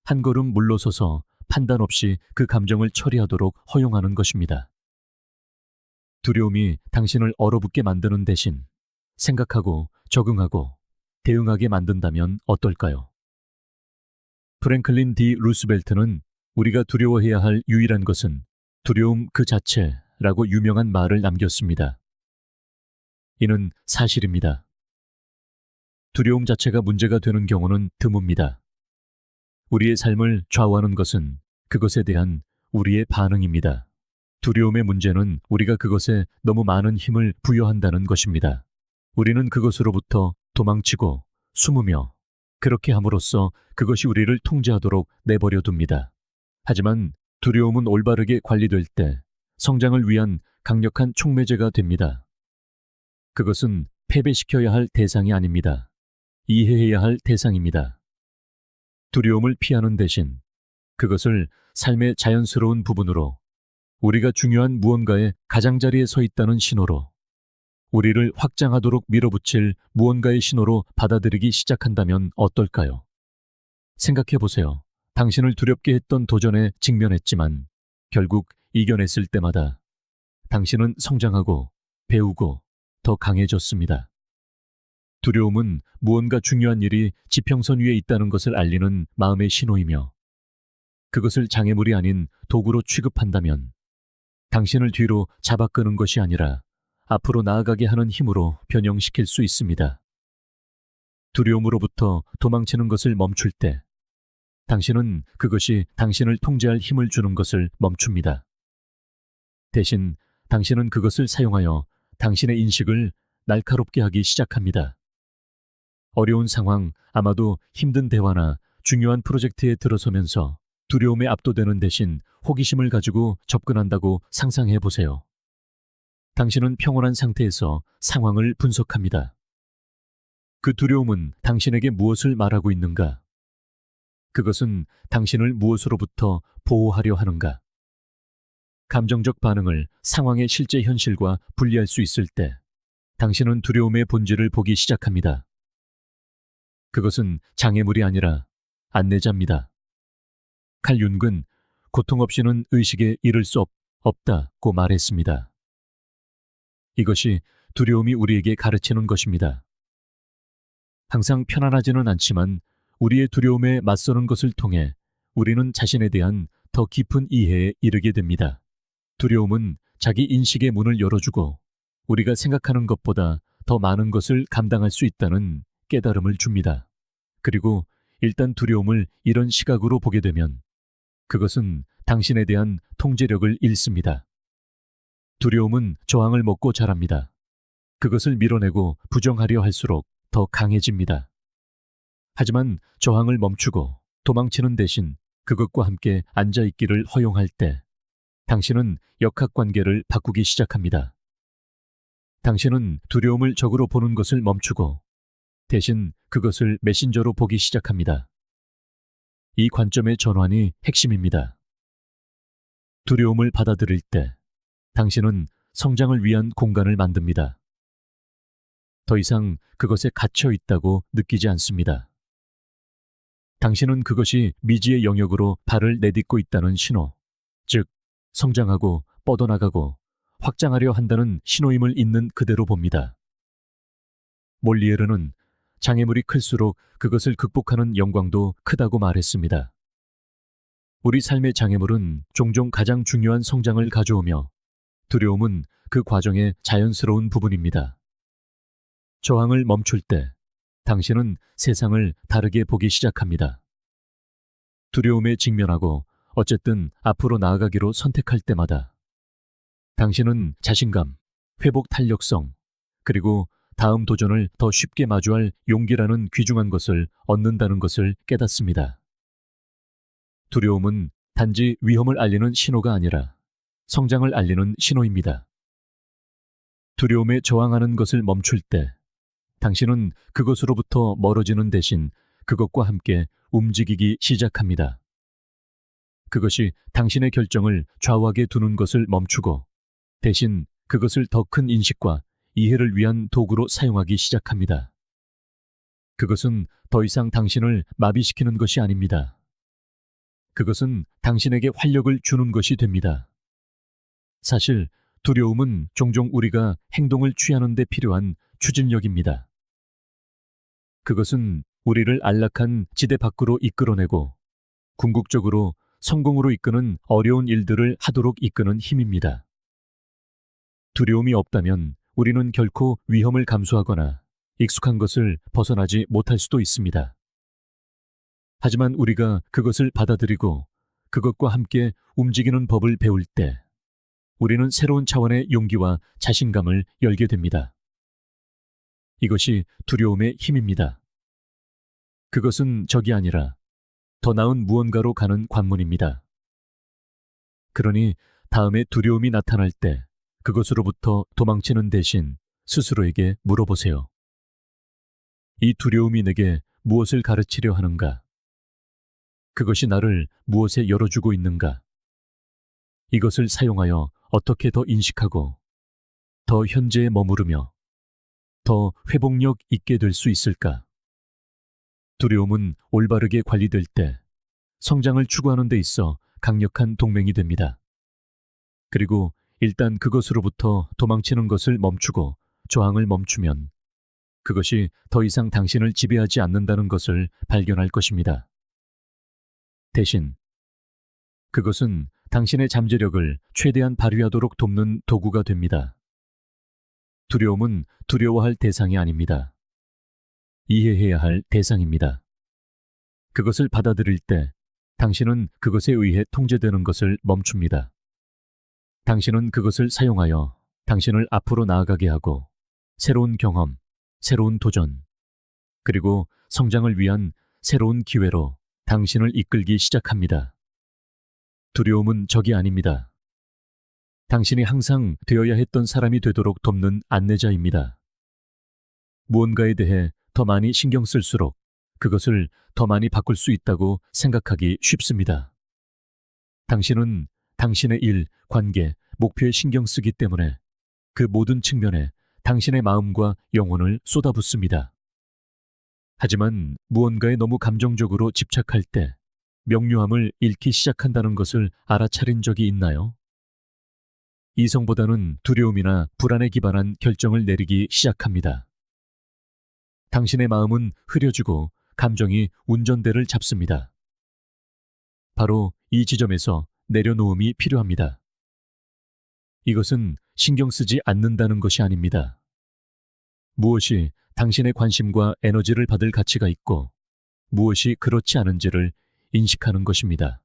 한 걸음 물러서서 판단 없이 그 감정을 처리하도록 허용하는 것입니다. 두려움이 당신을 얼어붙게 만드는 대신 생각하고 적응하고 대응하게 만든다면 어떨까요? 프랭클린 디 루스벨트는 우리가 두려워해야 할 유일한 것은 두려움 그 자체라고 유명한 말을 남겼습니다. 이는 사실입니다. 두려움 자체가 문제가 되는 경우는 드뭅니다. 우리의 삶을 좌우하는 것은 그것에 대한 우리의 반응입니다. 두려움의 문제는 우리가 그것에 너무 많은 힘을 부여한다는 것입니다. 우리는 그것으로부터 도망치고 숨으며 그렇게 함으로써 그것이 우리를 통제하도록 내버려 둡니다. 하지만 두려움은 올바르게 관리될 때 성장을 위한 강력한 촉매제가 됩니다. 그것은 패배시켜야 할 대상이 아닙니다. 이해해야 할 대상입니다. 두려움을 피하는 대신 그것을 삶의 자연스러운 부분으로, 우리가 중요한 무언가의 가장자리에 서 있다는 신호로, 우리를 확장하도록 밀어붙일 무언가의 신호로 받아들이기 시작한다면 어떨까요? 생각해 보세요. 당신을 두렵게 했던 도전에 직면했지만 결국 이겨냈을 때마다 당신은 성장하고 배우고 더 강해졌습니다. 두려움은 무언가 중요한 일이 지평선 위에 있다는 것을 알리는 마음의 신호이며, 그것을 장애물이 아닌 도구로 취급한다면 당신을 뒤로 잡아끄는 것이 아니라 앞으로 나아가게 하는 힘으로 변형시킬 수 있습니다. 두려움으로부터 도망치는 것을 멈출 때 당신은 그것이 당신을 통제할 힘을 주는 것을 멈춥니다. 대신 당신은 그것을 사용하여 당신의 인식을 날카롭게 하기 시작합니다. 어려운 상황, 아마도 힘든 대화나 중요한 프로젝트에 들어서면서 두려움에 압도되는 대신 호기심을 가지고 접근한다고 상상해 보세요. 당신은 평온한 상태에서 상황을 분석합니다. 그 두려움은 당신에게 무엇을 말하고 있는가? 그것은 당신을 무엇으로부터 보호하려 하는가? 감정적 반응을 상황의 실제 현실과 분리할 수 있을 때 당신은 두려움의 본질을 보기 시작합니다. 그것은 장애물이 아니라 안내자입니다. 칼 융은 고통 없이는 의식에 이를 수 없다고 말했습니다. 이것이 두려움이 우리에게 가르치는 것입니다. 항상 편안하지는 않지만 우리의 두려움에 맞서는 것을 통해 우리는 자신에 대한 더 깊은 이해에 이르게 됩니다. 두려움은 자기 인식의 문을 열어주고 우리가 생각하는 것보다 더 많은 것을 감당할 수 있다는 깨달음을 줍니다. 그리고 일단 두려움을 이런 시각으로 보게 되면 그것은 당신에 대한 통제력을 잃습니다. 두려움은 저항을 먹고 자랍니다. 그것을 밀어내고 부정하려 할수록 더 강해집니다. 하지만 저항을 멈추고 도망치는 대신 그것과 함께 앉아있기를 허용할 때 당신은 역학관계를 바꾸기 시작합니다. 당신은 두려움을 적으로 보는 것을 멈추고 대신 그것을 메신저로 보기 시작합니다. 이 관점의 전환이 핵심입니다. 두려움을 받아들일 때 당신은 성장을 위한 공간을 만듭니다. 더 이상 그것에 갇혀 있다고 느끼지 않습니다. 당신은 그것이 미지의 영역으로 발을 내딛고 있다는 신호, 즉 성장하고 뻗어나가고 확장하려 한다는 신호임을 있는 그대로 봅니다. 몰리에르는 장애물이 클수록 그것을 극복하는 영광도 크다고 말했습니다. 우리 삶의 장애물은 종종 가장 중요한 성장을 가져오며 두려움은 그 과정의 자연스러운 부분입니다. 저항을 멈출 때 당신은 세상을 다르게 보기 시작합니다. 두려움에 직면하고 어쨌든 앞으로 나아가기로 선택할 때마다 당신은 자신감, 회복 탄력성, 그리고 다음 도전을 더 쉽게 마주할 용기라는 귀중한 것을 얻는다는 것을 깨닫습니다. 두려움은 단지 위험을 알리는 신호가 아니라 성장을 알리는 신호입니다. 두려움에 저항하는 것을 멈출 때 당신은 그것으로부터 멀어지는 대신 그것과 함께 움직이기 시작합니다. 그것이 당신의 결정을 좌우하게 두는 것을 멈추고 대신 그것을 더 큰 인식과 이해를 위한 도구로 사용하기 시작합니다. 그것은 더 이상 당신을 마비시키는 것이 아닙니다. 그것은 당신에게 활력을 주는 것이 됩니다. 사실 두려움은 종종 우리가 행동을 취하는 데 필요한 추진력입니다. 그것은 우리를 안락한 지대 밖으로 이끌어내고 궁극적으로 성공으로 이끄는 어려운 일들을 하도록 이끄는 힘입니다. 두려움이 없다면 우리는 결코 위험을 감수하거나 익숙한 것을 벗어나지 못할 수도 있습니다. 하지만 우리가 그것을 받아들이고 그것과 함께 움직이는 법을 배울 때 우리는 새로운 차원의 용기와 자신감을 열게 됩니다. 이것이 두려움의 힘입니다. 그것은 적이 아니라 더 나은 무언가로 가는 관문입니다. 그러니 다음에 두려움이 나타날 때 그것으로부터 도망치는 대신 스스로에게 물어보세요. 이 두려움이 내게 무엇을 가르치려 하는가? 그것이 나를 무엇에 열어주고 있는가? 이것을 사용하여 어떻게 더 인식하고 더 현재에 머무르며 더 회복력 있게 될 수 있을까? 두려움은 올바르게 관리될 때 성장을 추구하는 데 있어 강력한 동맹이 됩니다. 그리고 일단 그것으로부터 도망치는 것을 멈추고 저항을 멈추면 그것이 더 이상 당신을 지배하지 않는다는 것을 발견할 것입니다. 대신 그것은 당신의 잠재력을 최대한 발휘하도록 돕는 도구가 됩니다. 두려움은 두려워할 대상이 아닙니다. 이해해야 할 대상입니다. 그것을 받아들일 때 당신은 그것에 의해 통제되는 것을 멈춥니다. 당신은 그것을 사용하여 당신을 앞으로 나아가게 하고 새로운 경험, 새로운 도전, 그리고 성장을 위한 새로운 기회로 당신을 이끌기 시작합니다. 두려움은 적이 아닙니다. 당신이 항상 되어야 했던 사람이 되도록 돕는 안내자입니다. 무언가에 대해 더 많이 신경 쓸수록 그것을 더 많이 바꿀 수 있다고 생각하기 쉽습니다. 당신은 당신의 일, 관계, 목표에 신경 쓰기 때문에 그 모든 측면에 당신의 마음과 영혼을 쏟아붓습니다. 하지만 무언가에 너무 감정적으로 집착할 때 명료함을 잃기 시작한다는 것을 알아차린 적이 있나요? 이성보다는 두려움이나 불안에 기반한 결정을 내리기 시작합니다. 당신의 마음은 흐려지고 감정이 운전대를 잡습니다. 바로 이 지점에서 내려놓음이 필요합니다. 이것은 신경 쓰지 않는다는 것이 아닙니다. 무엇이 당신의 관심과 에너지를 받을 가치가 있고 무엇이 그렇지 않은지를 인식하는 것입니다.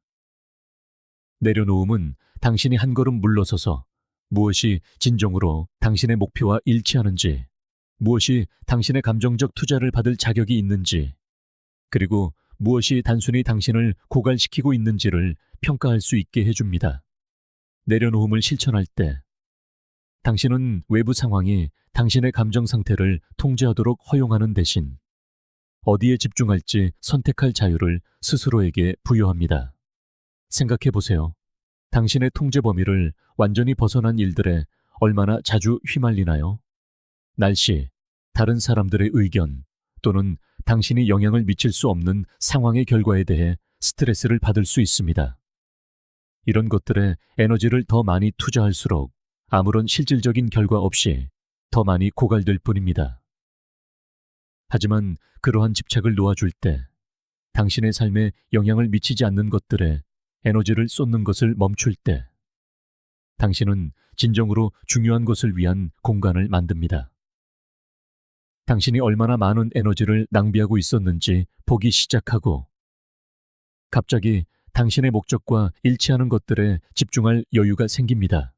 내려놓음은 당신이 한 걸음 물러서서 무엇이 진정으로 당신의 목표와 일치하는지, 무엇이 당신의 감정적 투자를 받을 자격이 있는지, 그리고 무엇이 단순히 당신을 고갈시키고 있는지를 평가할 수 있게 해줍니다. 내려놓음을 실천할 때 당신은 외부 상황이 당신의 감정 상태를 통제하도록 허용하는 대신 어디에 집중할지 선택할 자유를 스스로에게 부여합니다. 생각해 보세요. 당신의 통제 범위를 완전히 벗어난 일들에 얼마나 자주 휘말리나요? 날씨, 다른 사람들의 의견, 또는 당신이 영향을 미칠 수 없는 상황의 결과에 대해 스트레스를 받을 수 있습니다. 이런 것들에 에너지를 더 많이 투자할수록 아무런 실질적인 결과 없이 더 많이 고갈될 뿐입니다. 하지만 그러한 집착을 놓아줄 때 당신의 삶에 영향을 미치지 않는 것들에 에너지를 쏟는 것을 멈출 때 당신은 진정으로 중요한 것을 위한 공간을 만듭니다. 당신이 얼마나 많은 에너지를 낭비하고 있었는지 보기 시작하고, 갑자기 당신의 목적과 일치하는 것들에 집중할 여유가 생깁니다.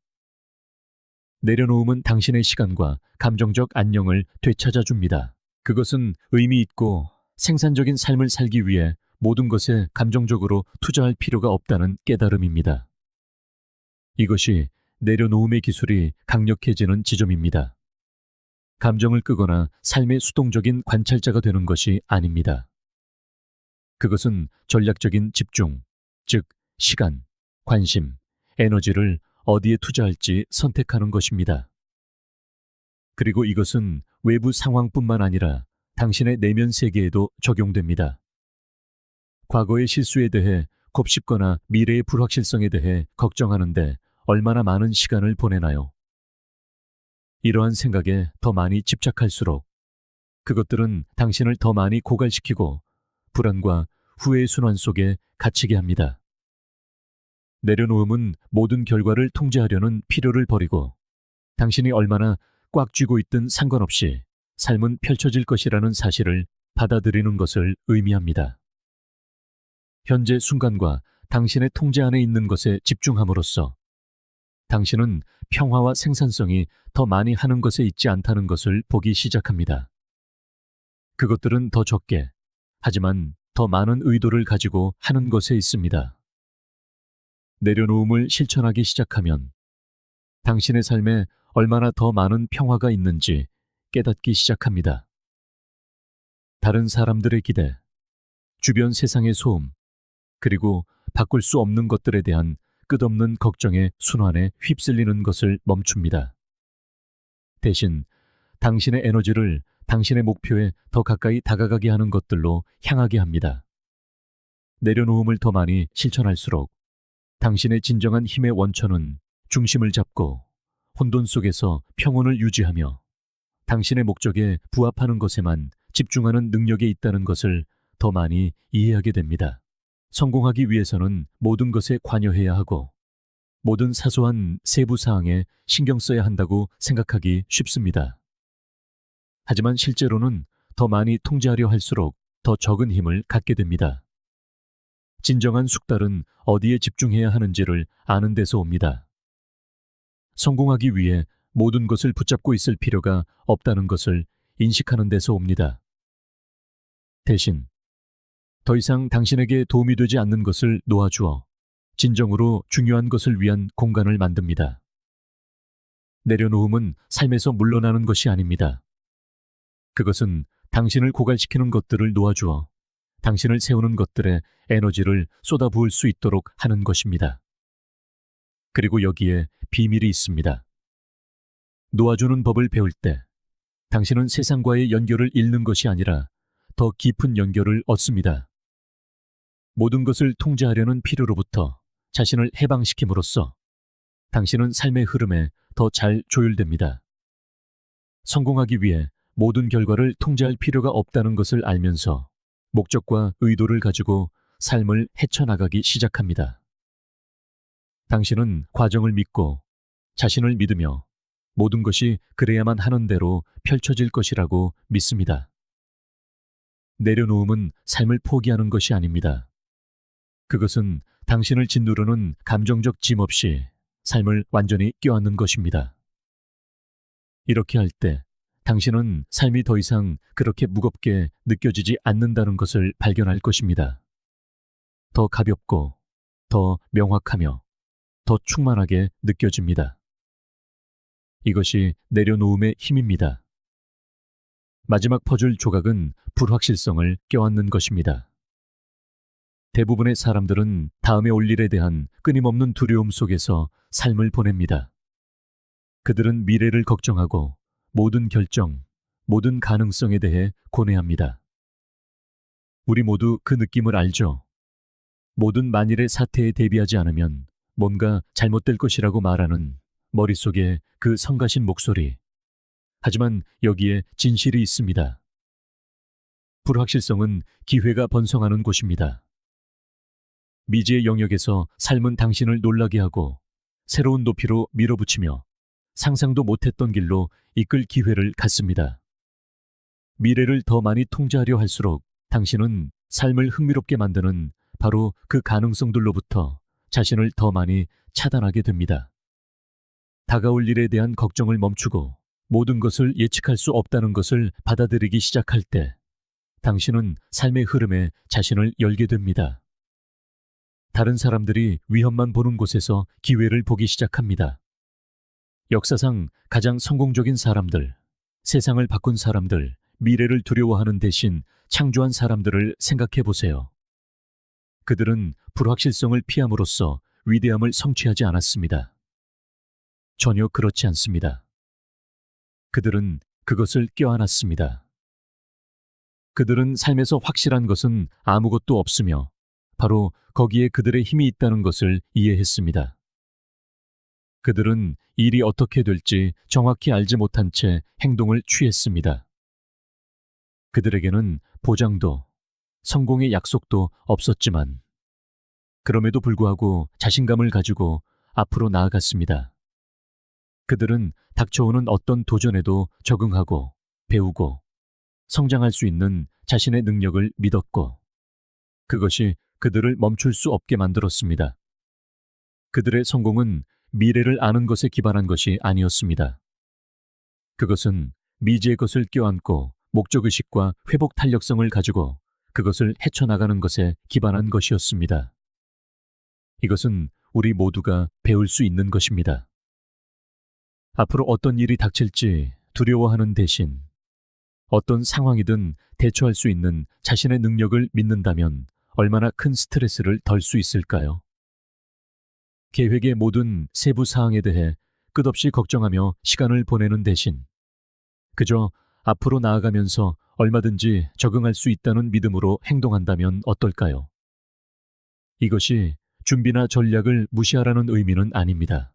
내려놓음은 당신의 시간과 감정적 안녕을 되찾아 줍니다. 그것은 의미 있고 생산적인 삶을 살기 위해 모든 것에 감정적으로 투자할 필요가 없다는 깨달음입니다. 이것이 내려놓음의 기술이 강력해지는 지점입니다. 감정을 끄거나 삶의 수동적인 관찰자가 되는 것이 아닙니다. 그것은 전략적인 집중, 즉 시간, 관심, 에너지를 어디에 투자할지 선택하는 것입니다. 그리고 이것은 외부 상황뿐만 아니라 당신의 내면 세계에도 적용됩니다. 과거의 실수에 대해 곱씹거나 미래의 불확실성에 대해 걱정하는데 얼마나 많은 시간을 보내나요? 이러한 생각에 더 많이 집착할수록 그것들은 당신을 더 많이 고갈시키고 불안과 후회의 순환 속에 갇히게 합니다. 내려놓음은 모든 결과를 통제하려는 필요를 버리고 당신이 얼마나 꽉 쥐고 있든 상관없이 삶은 펼쳐질 것이라는 사실을 받아들이는 것을 의미합니다. 현재 순간과 당신의 통제 안에 있는 것에 집중함으로써 당신은 평화와 생산성이 더 많이 하는 것에 있지 않다는 것을 보기 시작합니다. 그것들은 더 적게, 하지만 더 많은 의도를 가지고 하는 것에 있습니다. 내려놓음을 실천하기 시작하면 당신의 삶에 얼마나 더 많은 평화가 있는지 깨닫기 시작합니다. 다른 사람들의 기대, 주변 세상의 소음, 그리고 바꿀 수 없는 것들에 대한 끝없는 걱정의 순환에 휩쓸리는 것을 멈춥니다. 대신 당신의 에너지를 당신의 목표에 더 가까이 다가가게 하는 것들로 향하게 합니다. 내려놓음을 더 많이 실천할수록 당신의 진정한 힘의 원천은 중심을 잡고 혼돈 속에서 평온을 유지하며 당신의 목적에 부합하는 것에만 집중하는 능력에 있다는 것을 더 많이 이해하게 됩니다. 성공하기 위해서는 모든 것에 관여해야 하고 모든 사소한 세부 사항에 신경 써야 한다고 생각하기 쉽습니다. 하지만 실제로는 더 많이 통제하려 할수록 더 적은 힘을 갖게 됩니다. 진정한 숙달은 어디에 집중해야 하는지를 아는 데서 옵니다. 성공하기 위해 모든 것을 붙잡고 있을 필요가 없다는 것을 인식하는 데서 옵니다. 대신 더 이상 당신에게 도움이 되지 않는 것을 놓아주어 진정으로 중요한 것을 위한 공간을 만듭니다. 내려놓음은 삶에서 물러나는 것이 아닙니다. 그것은 당신을 고갈시키는 것들을 놓아주어 당신을 세우는 것들에 에너지를 쏟아부을 수 있도록 하는 것입니다. 그리고 여기에 비밀이 있습니다. 놓아주는 법을 배울 때 당신은 세상과의 연결을 잃는 것이 아니라 더 깊은 연결을 얻습니다. 모든 것을 통제하려는 필요로부터 자신을 해방시킴으로써 당신은 삶의 흐름에 더 잘 조율됩니다. 성공하기 위해 모든 결과를 통제할 필요가 없다는 것을 알면서 목적과 의도를 가지고 삶을 헤쳐나가기 시작합니다. 당신은 과정을 믿고 자신을 믿으며 모든 것이 그래야만 하는 대로 펼쳐질 것이라고 믿습니다. 내려놓음은 삶을 포기하는 것이 아닙니다. 그것은 당신을 짓누르는 감정적 짐 없이 삶을 완전히 껴안는 것입니다. 이렇게 할 때 당신은 삶이 더 이상 그렇게 무겁게 느껴지지 않는다는 것을 발견할 것입니다. 더 가볍고, 더 명확하며, 더 충만하게 느껴집니다. 이것이 내려놓음의 힘입니다. 마지막 퍼즐 조각은 불확실성을 껴안는 것입니다. 대부분의 사람들은 다음에 올 일에 대한 끊임없는 두려움 속에서 삶을 보냅니다. 그들은 미래를 걱정하고 모든 결정, 모든 가능성에 대해 고뇌합니다. 우리 모두 그 느낌을 알죠. 모든 만일의 사태에 대비하지 않으면 뭔가 잘못될 것이라고 말하는 머릿속에 그 성가신 목소리. 하지만 여기에 진실이 있습니다. 불확실성은 기회가 번성하는 곳입니다. 미지의 영역에서 삶은 당신을 놀라게 하고 새로운 높이로 밀어붙이며 상상도 못했던 길로 이끌 기회를 갖습니다. 미래를 더 많이 통제하려 할수록 당신은 삶을 흥미롭게 만드는 바로 그 가능성들로부터 자신을 더 많이 차단하게 됩니다. 다가올 일에 대한 걱정을 멈추고 모든 것을 예측할 수 없다는 것을 받아들이기 시작할 때 당신은 삶의 흐름에 자신을 열게 됩니다. 다른 사람들이 위험만 보는 곳에서 기회를 보기 시작합니다. 역사상 가장 성공적인 사람들, 세상을 바꾼 사람들, 미래를 두려워하는 대신 창조한 사람들을 생각해 보세요. 그들은 불확실성을 피함으로써 위대함을 성취하지 않았습니다. 전혀 그렇지 않습니다. 그들은 그것을 껴안았습니다. 그들은 삶에서 확실한 것은 아무것도 없으며 바로 거기에 그들의 힘이 있다는 것을 이해했습니다. 그들은 일이 어떻게 될지 정확히 알지 못한 채 행동을 취했습니다. 그들에게는 보장도, 성공의 약속도 없었지만 그럼에도 불구하고 자신감을 가지고 앞으로 나아갔습니다. 그들은 닥쳐오는 어떤 도전에도 적응하고 배우고 성장할 수 있는 자신의 능력을 믿었고 그것이 그들을 멈출 수 없게 만들었습니다. 그들의 성공은 미래를 아는 것에 기반한 것이 아니었습니다. 그것은 미지의 것을 껴안고 목적의식과 회복 탄력성을 가지고 그것을 헤쳐나가는 것에 기반한 것이었습니다. 이것은 우리 모두가 배울 수 있는 것입니다. 앞으로 어떤 일이 닥칠지 두려워하는 대신 어떤 상황이든 대처할 수 있는 자신의 능력을 믿는다면 얼마나 큰 스트레스를 덜 수 있을까요? 계획의 모든 세부 사항에 대해 끝없이 걱정하며 시간을 보내는 대신 그저 앞으로 나아가면서 얼마든지 적응할 수 있다는 믿음으로 행동한다면 어떨까요? 이것이 준비나 전략을 무시하라는 의미는 아닙니다.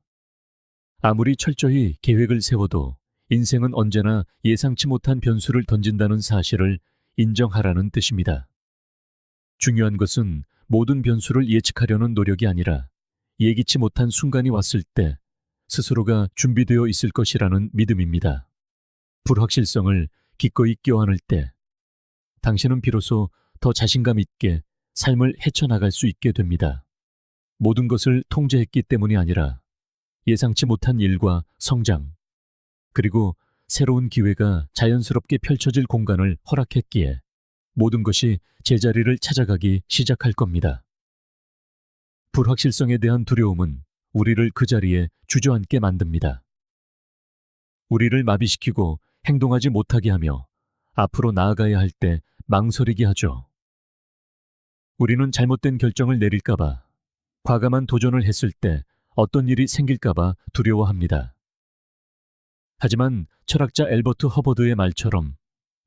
아무리 철저히 계획을 세워도 인생은 언제나 예상치 못한 변수를 던진다는 사실을 인정하라는 뜻입니다. 중요한 것은 모든 변수를 예측하려는 노력이 아니라 예기치 못한 순간이 왔을 때 스스로가 준비되어 있을 것이라는 믿음입니다. 불확실성을 기꺼이 껴안을 때 당신은 비로소 더 자신감 있게 삶을 헤쳐나갈 수 있게 됩니다. 모든 것을 통제했기 때문이 아니라 예상치 못한 일과 성장, 그리고 새로운 기회가 자연스럽게 펼쳐질 공간을 허락했기에 모든 것이 제자리를 찾아가기 시작할 겁니다. 불확실성에 대한 두려움은 우리를 그 자리에 주저앉게 만듭니다. 우리를 마비시키고 행동하지 못하게 하며 앞으로 나아가야 할 때 망설이게 하죠. 우리는 잘못된 결정을 내릴까봐, 과감한 도전을 했을 때 어떤 일이 생길까봐 두려워합니다. 하지만 철학자 엘버트 허버드의 말처럼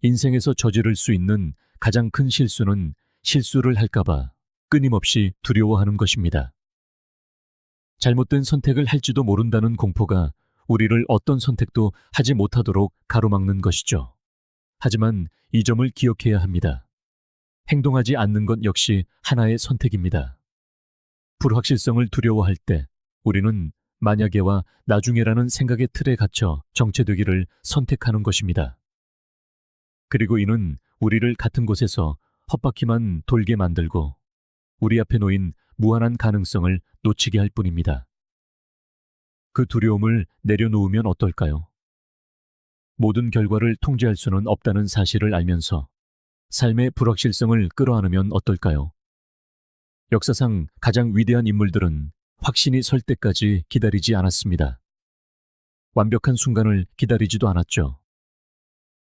인생에서 저지를 수 있는 가장 큰 실수는 실수를 할까봐 끊임없이 두려워하는 것입니다. 잘못된 선택을 할지도 모른다는 공포가 우리를 어떤 선택도 하지 못하도록 가로막는 것이죠. 하지만 이 점을 기억해야 합니다. 행동하지 않는 것 역시 하나의 선택입니다. 불확실성을 두려워할 때 우리는 만약에와 나중에라는 생각의 틀에 갇혀 정체되기를 선택하는 것입니다. 그리고 이는 우리를 같은 곳에서 헛바퀴만 돌게 만들고 우리 앞에 놓인 무한한 가능성을 놓치게 할 뿐입니다. 그 두려움을 내려놓으면 어떨까요? 모든 결과를 통제할 수는 없다는 사실을 알면서 삶의 불확실성을 끌어안으면 어떨까요? 역사상 가장 위대한 인물들은 확신이 설 때까지 기다리지 않았습니다. 완벽한 순간을 기다리지도 않았죠.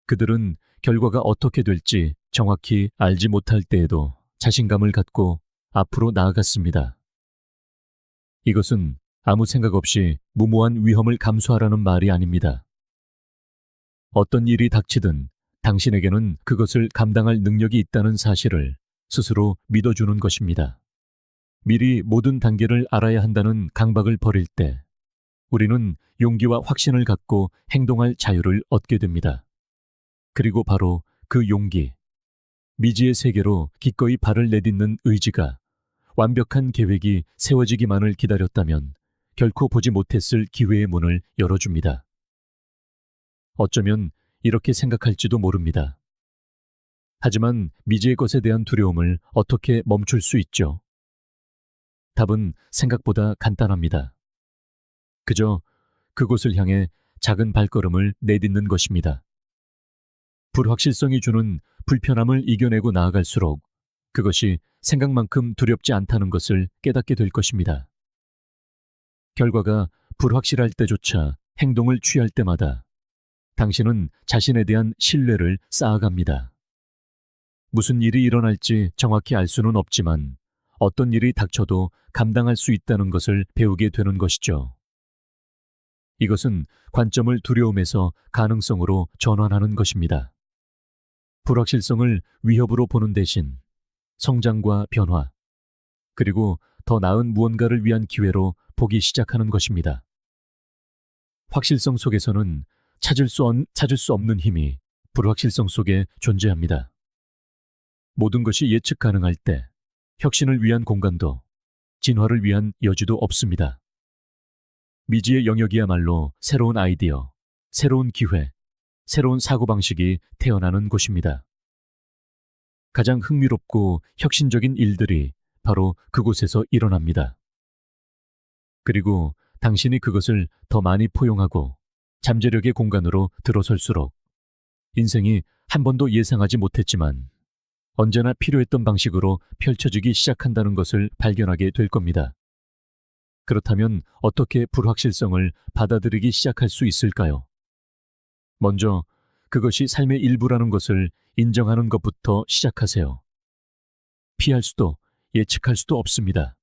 그들은 결과가 어떻게 될지 정확히 알지 못할 때에도 자신감을 갖고 앞으로 나아갔습니다. 이것은 아무 생각 없이 무모한 위험을 감수하라는 말이 아닙니다. 어떤 일이 닥치든 당신에게는 그것을 감당할 능력이 있다는 사실을 스스로 믿어주는 것입니다. 미리 모든 단계를 알아야 한다는 강박을 버릴 때 우리는 용기와 확신을 갖고 행동할 자유를 얻게 됩니다. 그리고 바로 그 용기, 미지의 세계로 기꺼이 발을 내딛는 의지가 완벽한 계획이 세워지기만을 기다렸다면 결코 보지 못했을 기회의 문을 열어줍니다. 어쩌면 이렇게 생각할지도 모릅니다. 하지만 미지의 것에 대한 두려움을 어떻게 멈출 수 있죠? 답은 생각보다 간단합니다. 그저 그곳을 향해 작은 발걸음을 내딛는 것입니다. 불확실성이 주는 불편함을 이겨내고 나아갈수록 그것이 생각만큼 두렵지 않다는 것을 깨닫게 될 것입니다. 결과가 불확실할 때조차 행동을 취할 때마다 당신은 자신에 대한 신뢰를 쌓아갑니다. 무슨 일이 일어날지 정확히 알 수는 없지만 어떤 일이 닥쳐도 감당할 수 있다는 것을 배우게 되는 것이죠. 이것은 관점을 두려움에서 가능성으로 전환하는 것입니다. 불확실성을 위협으로 보는 대신 성장과 변화, 그리고 더 나은 무언가를 위한 기회로 보기 시작하는 것입니다. 확실성 속에서는 찾을 수 없는 힘이 불확실성 속에 존재합니다. 모든 것이 예측 가능할 때 혁신을 위한 공간도 진화를 위한 여지도 없습니다. 미지의 영역이야말로 새로운 아이디어, 새로운 기회, 새로운 사고방식이 태어나는 곳입니다. 가장 흥미롭고 혁신적인 일들이 바로 그곳에서 일어납니다. 그리고 당신이 그것을 더 많이 포용하고 잠재력의 공간으로 들어설수록 인생이 한 번도 예상하지 못했지만 언제나 필요했던 방식으로 펼쳐지기 시작한다는 것을 발견하게 될 겁니다. 그렇다면 어떻게 불확실성을 받아들이기 시작할 수 있을까요? 먼저 그것이 삶의 일부라는 것을 인정하는 것부터 시작하세요. 피할 수도 예측할 수도 없습니다.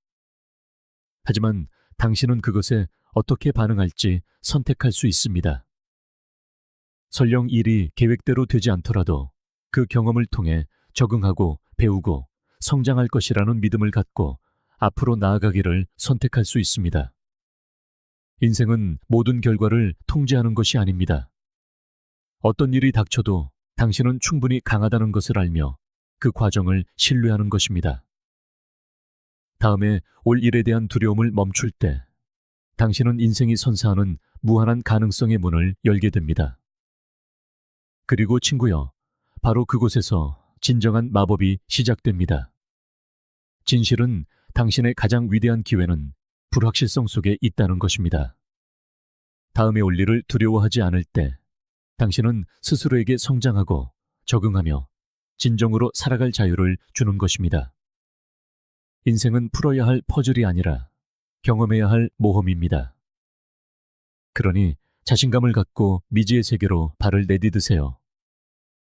하지만 당신은 그것에 어떻게 반응할지 선택할 수 있습니다. 설령 일이 계획대로 되지 않더라도 그 경험을 통해 적응하고 배우고 성장할 것이라는 믿음을 갖고 앞으로 나아가기를 선택할 수 있습니다. 인생은 모든 결과를 통제하는 것이 아닙니다. 어떤 일이 닥쳐도 당신은 충분히 강하다는 것을 알며 그 과정을 신뢰하는 것입니다. 다음에 올 일에 대한 두려움을 멈출 때 당신은 인생이 선사하는 무한한 가능성의 문을 열게 됩니다. 그리고 친구여, 바로 그곳에서 진정한 마법이 시작됩니다. 진실은 당신의 가장 위대한 기회는 불확실성 속에 있다는 것입니다. 다음에 올 일을 두려워하지 않을 때 당신은 스스로에게 성장하고 적응하며 진정으로 살아갈 자유를 주는 것입니다. 인생은 풀어야 할 퍼즐이 아니라 경험해야 할 모험입니다. 그러니 자신감을 갖고 미지의 세계로 발을 내디드세요.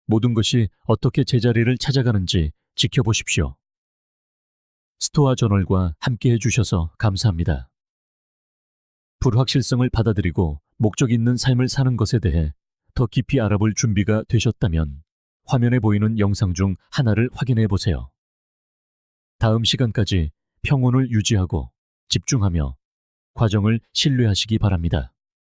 모든 것이 어떻게 제자리를 찾아가는지 지켜보십시오. 스토아 저널과 함께 해주셔서 감사합니다. 불확실성을 받아들이고 목적 있는 삶을 사는 것에 대해 더 깊이 알아볼 준비가 되셨다면 화면에 보이는 영상 중 하나를 확인해 보세요. 다음 시간까지 평온을 유지하고 집중하며 과정을 신뢰하시기 바랍니다.